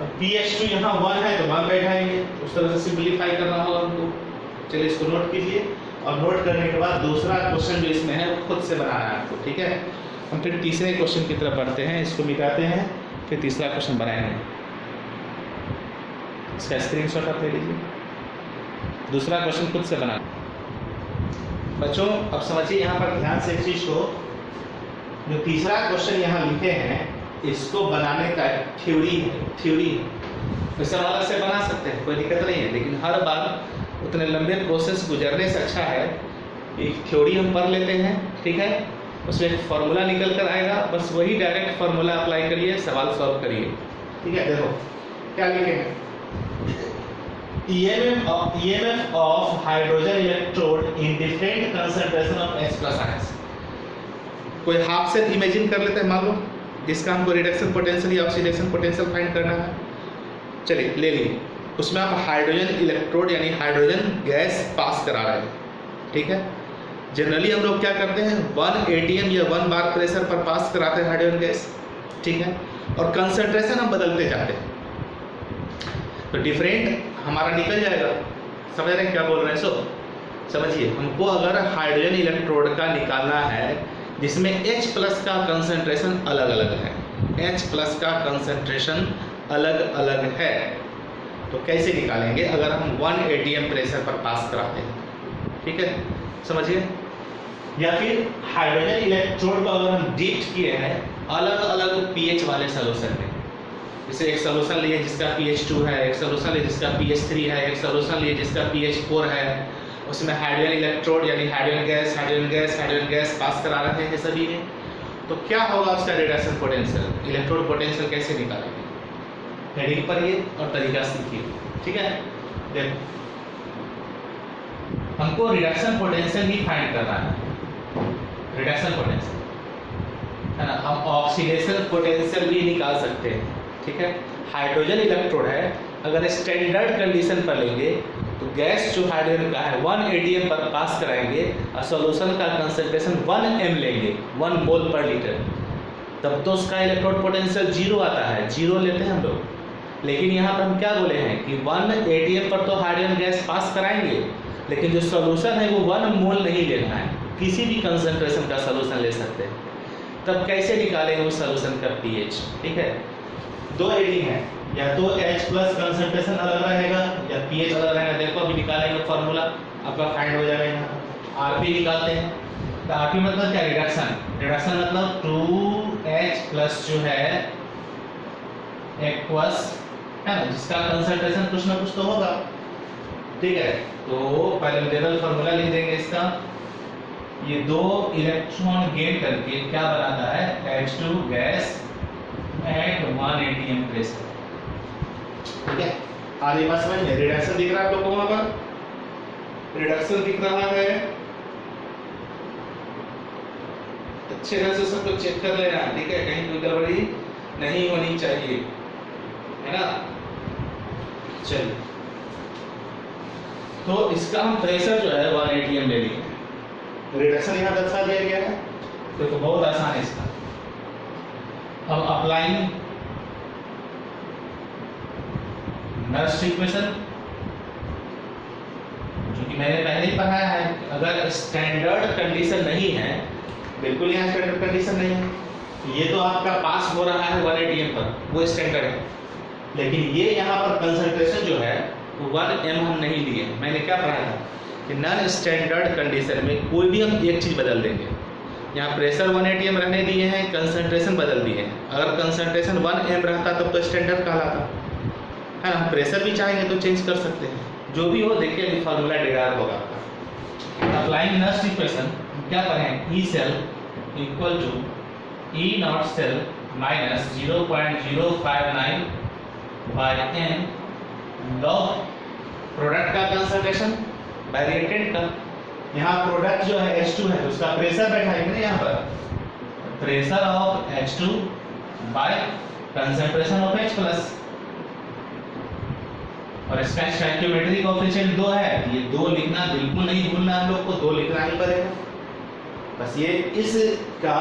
और pH2 यहाँ 1 है तो 1 बैठाएंगे, उस तरह से सिंपलीफाई करना होगा हमको। चलिए इसको नोट कीजिए, और नोट करने के बाद दूसरा क्वेश्चन जो इसमें है वो खुद से बनाना है आपको, ठीक है। हम फिर तीसरे क्वेश्चन की तरफ बढ़ते हैं, इसको मिटाते हैं, फिर तीसरा क्वेश्चन बनाएंगे। इसका स्क्रीनशॉट आप ले लीजिए, दूसरा क्वेश्चन खुद से बना। बच्चों अब समझिए यहाँ पर ध्यान से एक चीज को, जो तीसरा क्वेश्चन यहाँ लिखे हैं इसको बनाने का थ्योरी है, वैसे वाला से बना सकते हैं, कोई दिक्कत नहीं है, लेकिन हर बार उतने लंबे प्रोसेस गुजरने से अच्छा है एक थ्योरी हम पढ़ लेते हैं, ठीक है, उसमें एक फार्मूला निकल कर आएगा, बस वही डायरेक्ट फार्मूला अप्लाई करिए, सवाल सॉल्व करिए, ठीक है। देखो क्या लिखे हैं, EMF of hydrogen electrode in different concentration of H+ ions। कोई हाफ से इमेजिन कर लेते हैं, मान लो जिसका हमको रिडक्शन पोटेंशियल या ऑक्सीडेशन पोटेंशियल फाइंड करना है। चलिए ले लीजिए, उसमें आप हाइड्रोजन इलेक्ट्रोड यानी हाइड्रोजन गैस पास करा रहे हैं, ठीक है। जनरली हम लोग क्या करते हैं 1 atm या 1 बार प्रेशर पर पास कराते हैं हाइड्रोजन गैस, ठीक है, और कंसंट्रेशन हम बदलते जाते हैं, तो डिफरेंट हमारा निकल जाएगा। समझ रहे हैं क्या बोल रहे हैं? सो समझिए, हमको अगर हाइड्रोजन इलेक्ट्रोड का निकालना है जिसमें H+ का कंसंट्रेशन अलग अलग है, H+ का कंसंट्रेशन अलग अलग है, तो कैसे निकालेंगे अगर हम 1 atm प्रेशर पर पास कराते हैं, ठीक है, समझिए। या फिर हाइड्रोजन इलेक्ट्रोड को अगर हम डिप्ट किए हैं अलग अलग pH वाले सोल्यूशन में, जैसे एक सोल्यूशन लिए जिसका pH2 है, एक सोल्यूशन लिए जिसका pH3 है, एक सोल्यूशन लिए जिसका pH4 है, उसमें हाइड्रोजन इलेक्ट्रोड यानी हाइड्रोजन गैस पास करा रहे हैं सभी में, तो क्या होगा उसका रिडक्शन पोटेंशियल, इलेक्ट्रोड पोटेंशियल कैसे निकालेंगे, हेडिंग पढ़िए और तरीका सीखिए, ठीक है। देखो हमको रिडक्शन पोटेंशियल ही फाइंड करना है, रिडक्शन पोटेंशियल है ना, हम ऑक्सीडेशन पोटेंशियल भी निकाल सकते हैं, ठीक है। हाइड्रोजन इलेक्ट्रोड है, अगर स्टैंडर्ड कंडीशन पर लेंगे तो गैस जो हाइड्रोजन का है 1 atm पर पास कराएंगे और सॉल्यूशन का कंसंट्रेशन 1 m लेंगे, 1 मोल पर लीटर, तब तो उसका इलेक्ट्रोड पोटेंशियल 0 आता है, 0 लेते हैं हम लोग। लेकिन यहाँ पर हम क्या बोले हैं कि 1 atm पर तो हाइड्रोजन गैस पास कराएंगे, लेकिन जो सॉल्यूशन है वो 1 मोल नहीं लेना है, किसी भी कंसंट्रेशन का सॉल्यूशन ले सकते हैं। तब कैसे निकालेंगे उस सॉल्यूशन का pH, ठीक है। दो हेडिंग है, या तो H+ कंसंट्रेशन अलग रहेगा या pH अलग रहेगा। देखो अभी निकालेंगे फॉर्मूला आपका फाइंड हो जाएगा। यहाँ Rp निकालते हैं, तो Rp मतलब क्या, रिडक्शन मतलब 2H+ जो है एक्वस है ना, जिसका कंसंट्रेशन कुछ ना कुछ तो होगा, ठीक है। तो पहले लेवल फॉर्मूला लिख देंगे इसका, ये 2 इलेक्ट्रॉन गेन करके क्या बनाता है H2 gas at 1 atm pressure, ठीक है। आगे बात समझ में, रिडक्शन दिख रहा है आप लोगों को, वहां पर रिडक्शन दिख रहा है, अच्छे तरह से सब कुछ चेक कर लेना, ठीक है, कहीं कोई गड़बड़ी नहीं होनी चाहिए, है ना। चलिए, तो इसका हम प्रेशर जो है 1 atm ले लिए, रिडक्शन यहाँ दर्शा दिया गया है, तो बहुत आसान है इसका। अब अप्लाइंग नर्स इक्वेशन, जो कि मैंने पहले ही पढ़ाया है, अगर स्टैंडर्ड कंडीशन नहीं है, बिल्कुल यहाँ स्टैंडर्ड कंडीशन नहीं है, ये तो आपका पास हो रहा है 1 atm पर, वो स्टैंडर्ड है, लेकिन ये यहाँ पर कंसंट्रेशन जो है वो 1 m हम नहीं लिए। मैंने क्या पढ़ा था कि नॉन स्टैंडर्ड कंडीशन में कोई भी हम एक चीज़ बदल देंगे, यहाँ प्रेशर 1 atm रहने दिए हैं, कंसंट्रेशन बदल दिए हैं, अगर कंसंट्रेशन 1 m रहता तब तो स्टैंडर्ड कहलाता है ना। प्रेशर भी चाहेंगे तो चेंज कर सकते हैं, जो भी हो देखिए अभी फार्मूला डिराइव होगा आपका। अप्लाइंग नर्स इक्वेशन क्या पढ़ें, E cell equal to E not cell minus 0.059 by n log product का कंसंट्रेशन बाय रिएक्टेंट का, यहाँ प्रोडक्ट जो है H2 है तो उसका प्रेशर बैठाएंगे ना यहाँ पर, pressure of H2 by concentration of H plus, और इसका स्टोइकियोमेट्रिक कोएफिशिएंट 2 है, ये 2 लिखना बिल्कुल नहीं भूलना हम लोग को, 2 लिखना ही पड़ेगा। बस ये इसका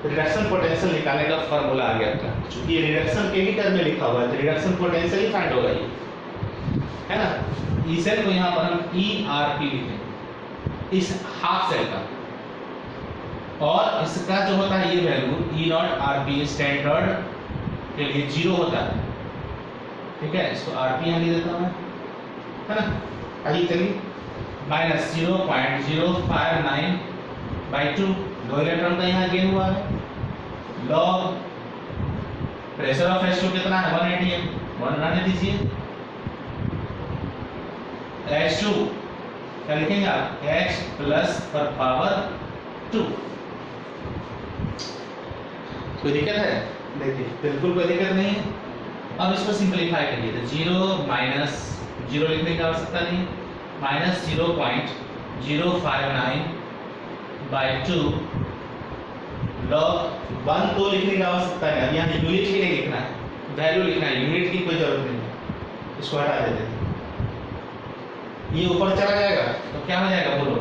रिडक्शन पोटेंशियल निकालने का फार्मूला आ गया था, क्योंकि ये रिडक्शन के ही टर्म में लिखा हुआ है तो रिडक्शन पोटेंशियल ही फाइंड होगा ये, है ना। ई सेल को यहाँ पर हम ERP लिखें, इस हाफ सेल का, और इसका जो होता है ये वैल्यू E0RP स्टैंडर्ड के लिए 0 होता है, ठीक है। इसको RP यहाँ लिख देता हूँ, है ना। आइए चलिए, माइनस 0.059 बाई 2, 2 इलेक्ट्रॉन का यहाँ गेन हुआ है। लॉग प्रेशर ऑफ H2 कितना है 1 atm, 1 रहने दीजिए। H2 क्या लिखेंगे आप, H प्लस पर पावर 2। कोई दिक्कत है? देखिए बिल्कुल कोई दिक्कत नहीं है। अब इसको सिंपलीफाई करिए तो 0 माइनस 0 लिखने की आवश्यकता नहीं, माइनस 0.059 बाई 2 लॉग 1 तो लिखने की आवश्यकता है, अब यहाँ यूनिट ही नहीं लिखना है, वैल्यू लिखना है, यूनिट की कोई जरूरत नहीं है। इसको हटा देते हैं, ये ऊपर चला जाएगा तो क्या हो जाएगा बोलो,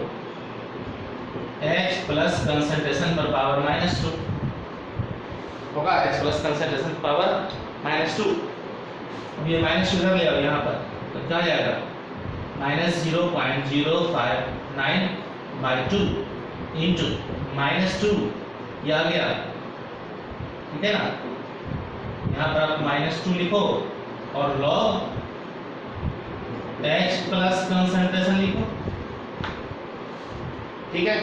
H प्लस कंसंट्रेशन पर पावर -2 होगा, H प्लस कंसंट्रेशन पावर -2। अब ये -2 इधर ले आओ यहाँ पर तो क्या आ जाएगा, -0.059 बाई 2 इंटू -2, ये आ गया, ठीक है ना। यहाँ पर आप -2 लिखो और लॉग H प्लस कंसंट्रेशन लिखो, ठीक है।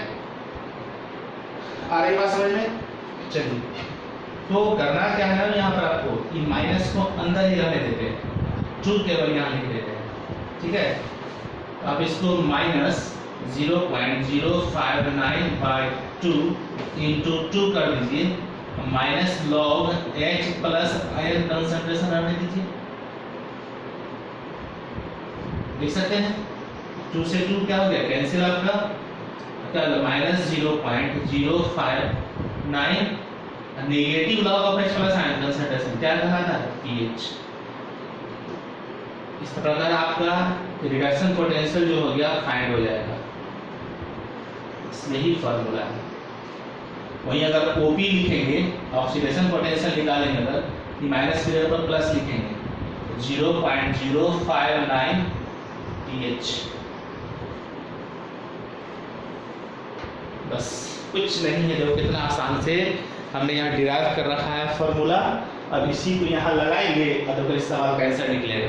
आ रही बात समझ में? चलिए तो करना क्या है ना, यहाँ पर आपको ये माइनस को अंदर ही रहने देते हैं, 2 केवल यहाँ लिख देते हैं, ठीक है। अब इसको माइनस 0.059 बाई 2 इंटू 2 कर दीजिए, minus log H plus ion concentration रहने दीजिए, लिख सकते हैं। 2 से 2 क्या हो गया, कैंसिल आपका, क्या minus 0.059 negative log of H plus ion concentration क्या कहलाता है, pH। इस प्रकार आपका रिडक्शन पोटेंशियल जो हो गया फाइंड हो जाएगा, इसमें ही फार्मूला है। वहीं अगर OP लिखेंगे, ऑक्सीडेशन पोटेंशियल निकालेंगे, अगर माइनस की जगह पर प्लस लिखेंगे 0.059 pH। बस कुछ नहीं है, देखो कितना आसान से हमने यहाँ डिराइव कर रखा है फार्मूला। अब इसी को यहाँ लगाएंगे और तो इस सवाल का आंसर निकलेगा।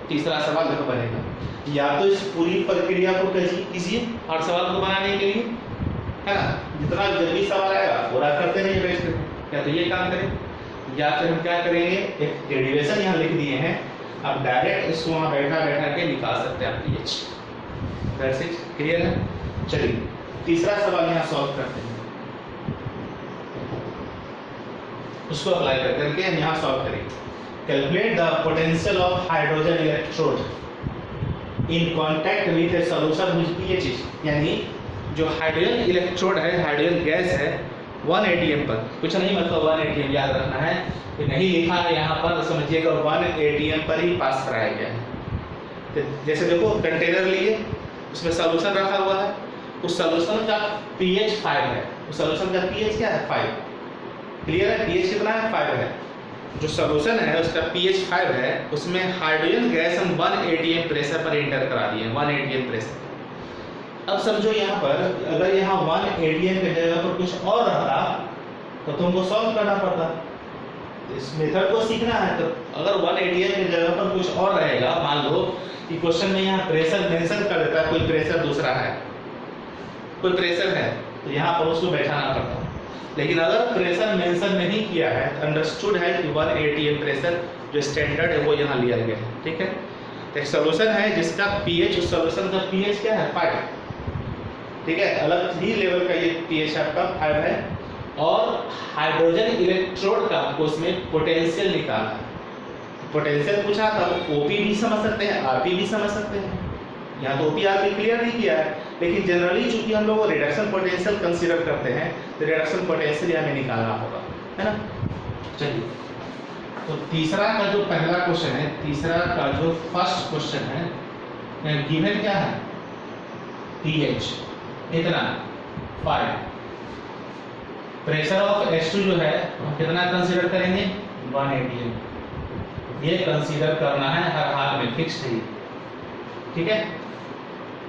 तीसरा सवाल देखो बनेगा, या तो इस पूरी प्रक्रिया को कीजिए हर सवाल को बनाने के लिए, है ना, जितना जल्दी सवाल आएगा पूरा करते रहिए बेस्ट, या तो ये काम करें, या फिर हम क्या करेंगे, एक डेरिवेशन यहाँ लिख दिए हैं, अब डायरेक्ट इसको वहाँ बैठा बैठा के निकाल सकते हैं आप pH। दैट्स इट, क्लियर है। चलिए तीसरा सवाल यहाँ सॉल्व करते हैं, उसको अप्लाई करके हम यहाँ सॉल्व करेंगे। Calculate the potential of hydrogen electrode in contact with A solution which pH is, यानी जो हाइड्रोजन इलेक्ट्रोड है, हाइड्रोजन गैस है 1 atm पर, कुछ नहीं मतलब 1 atm याद रखना है, कि नहीं लिखा है यहाँ पर तो समझिएगा 1 atm पर ही पास कराया गया है। तो जैसे देखो कंटेनर लिए, उसमें सॉल्यूशन रखा हुआ है, उस सॉल्यूशन का pH 5 है, उस सॉल्यूशन का pH क्या है 5, क्लियर है। pH कितना है 5 है, जो सॉल्यूशन है उसका pH 5 है, उसमें हाइड्रोजन गैस हम 1 atm प्रेशर पर एंटर करा दिए, 1 atm प्रेशर। अब समझो यहाँ पर अगर यहाँ 1 atm के जगह पर कुछ और रहता तो तुमको सॉल्व करना पड़ता, इस मेथड को सीखना है। तो अगर 1 atm की जगह पर कुछ और रहेगा, मान लो कि क्वेश्चन में यहाँ प्रेशर मेंशन कर देता है, कोई प्रेशर दूसरा है, कोई प्रेशर है, तो यहाँ पर उसको बैठाना पड़ता। लेकिन अगर प्रेशर मेंशन नहीं किया है तो अंडरस्टूड है कि 1 atm प्रेशर जो स्टैंडर्ड है वो यहाँ लिया गया है, ठीक है। तो एक सॉल्यूशन है जिसका pH, उस सॉल्यूशन का pH क्या है 5, ठीक है, अलग ही लेवल का ये pH आपका 5 है, और हाइड्रोजन इलेक्ट्रोड का आपको उसमें पोटेंशियल निकालना है। पोटेंशियल पूछा था, OP भी समझ सकते हैं, RP भी समझ सकते हैं, यहाँ तो OPRP क्लियर नहीं किया है, लेकिन जनरली चूंकि हम लोग रिडक्शन पोटेंशियल कंसीडर करते हैं तो रिडक्शन पोटेंशियल हमें निकालना होगा, है ना। चलिए, तो तीसरा का जो पहला क्वेश्चन है, तीसरा का जो फर्स्ट क्वेश्चन है, गिवन क्या है, pH इतना 5, प्रेशर ऑफ H2 जो है हम कितना कंसीडर करेंगे, 1 atm, ये कंसीडर करना है हर हाल में, फिक्स है, ठीक है।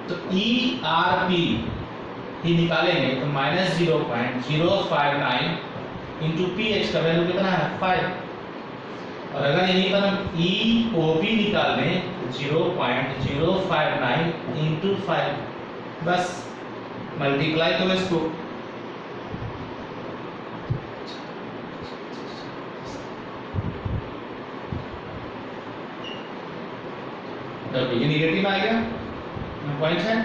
तो ERP ही निकालेंगे तो -0.059 इंटू pH का वैल्यू कितना है, 5। और अगर यहीं पर हम EOP निकाल लें 0.059 इंटू 5, बस मल्टीप्लाई करो इसको, ये नेगेटिव आ गया, पॉइंट है,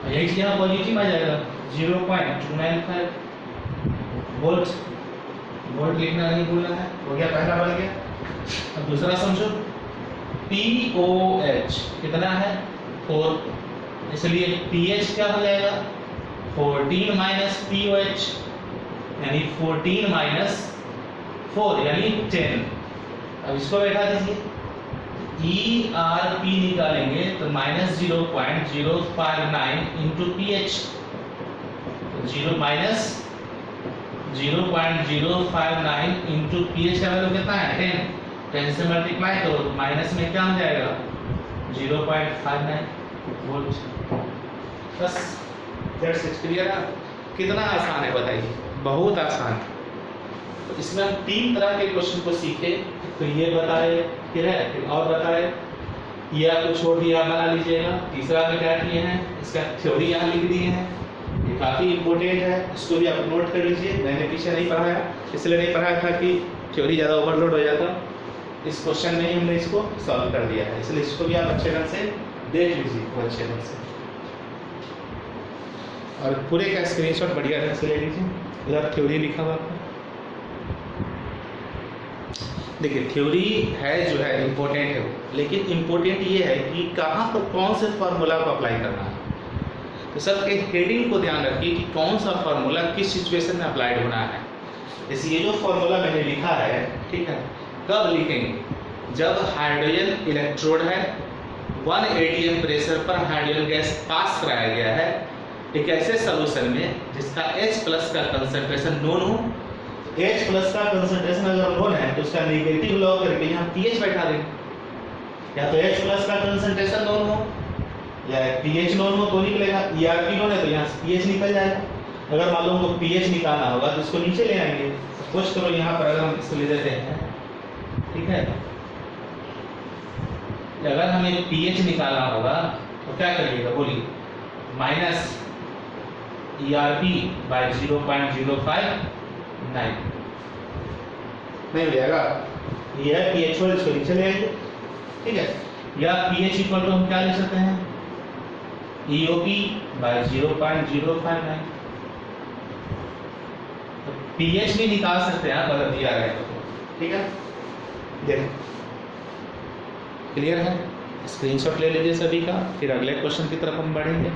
यही चीज यहाँ पॉजिटिव आ जाएगा, 0.295 वोल्ट, वोल्ट लिखना नहीं भूलना है, हो गया, पहला बन गया। अब दूसरा समझो, POH कितना है, 4, इसलिए pH क्या हो जाएगा, 14 माइनस POH, यानी 14 माइनस 4 यानी 10। अब इसको बैठा दीजिए, ERP निकालेंगे तो -0.059 इंटू pH, 0.059 इंटू pH का वैल्यू कितना है, 10 से मल्टीप्लाई करो तो माइनस में क्या हो जाएगा, 0.59 वोल्ट। बस दैट्स इट, क्लियर है। कितना आसान है बताइए, बहुत आसान। तो इसमें हम 3 तरह के क्वेश्चन को सीखे, तो ये बताए, फिर और बताए, ये आपको छोड़ दिया, बना लीजिएगा। तीसरा में क्या किए हैं, इसका थ्योरी यहाँ लिख दिए हैं, ये काफ़ी इंपॉर्टेंट है, इसको भी आप नोट कर लीजिए। मैंने पीछे नहीं पढ़ाया, इसलिए नहीं पढ़ाया था कि थ्योरी ज़्यादा ओवरलोड हो जाता, इस क्वेश्चन में ही हमने इसको सॉल्व कर दिया है, इसलिए इसको भी आप अच्छे ढंग से देख लीजिए, अच्छे ढंग से, और पूरे का स्क्रीनशॉट बढ़िया ढंग से ले लीजिए। इधर थ्योरी लिखा हुआ है, देखिए थ्योरी है जो है इम्पोर्टेंट है, लेकिन इम्पोर्टेंट ये है कि कहाँ पर कौन से फार्मूला को अप्लाई करना है। तो सबके हेडिंग को ध्यान रखिए कि कौन सा फार्मूला किस सिचुएशन में अप्लाइड होना है। जैसे ये जो फार्मूला मैंने लिखा है, ठीक है, कब लिखेंगे, जब हाइड्रोजन इलेक्ट्रोड है, 1 atm प्रेशर पर हाइड्रोजन गैस पास कराया गया है एक ऐसे सोल्यूशन में जिसका H+ का कंसंट्रेशन नोन हो। H+ का कंसंट्रेशन अगर नोन है तो उसका नेगेटिव लॉ करके यहाँ pH बैठा देंगे, या तो H+ का कंसंट्रेशन नोन हो या pH नोन हो तो निकलेगा, ERP नोन है तो यहाँ से pH निकल जाएगा। अगर मान लो हमको pH निकालना होगा तो इसको नीचे ले आएंगे, सपोज करो यहाँ पर अगर हम इसको ले देते हैं, ठीक है, अगर हमें pH निकालना होगा तो क्या करिएगा बोलिए, माइनस ERP बाय 0.059 नहीं हो जाएगा, ये है pH को इसको नीचे ले आएंगे, ठीक है, या pH इक्वल टू हम क्या लिख सकते हैं, EOP बाय 0.059। तो pH भी निकाल सकते हैं आप अगर दिया रहेगा तो, ठीक है। देखो क्लियर है, स्क्रीनशॉट ले लीजिए सभी का, फिर अगले क्वेश्चन की तरफ हम बढ़ेंगे।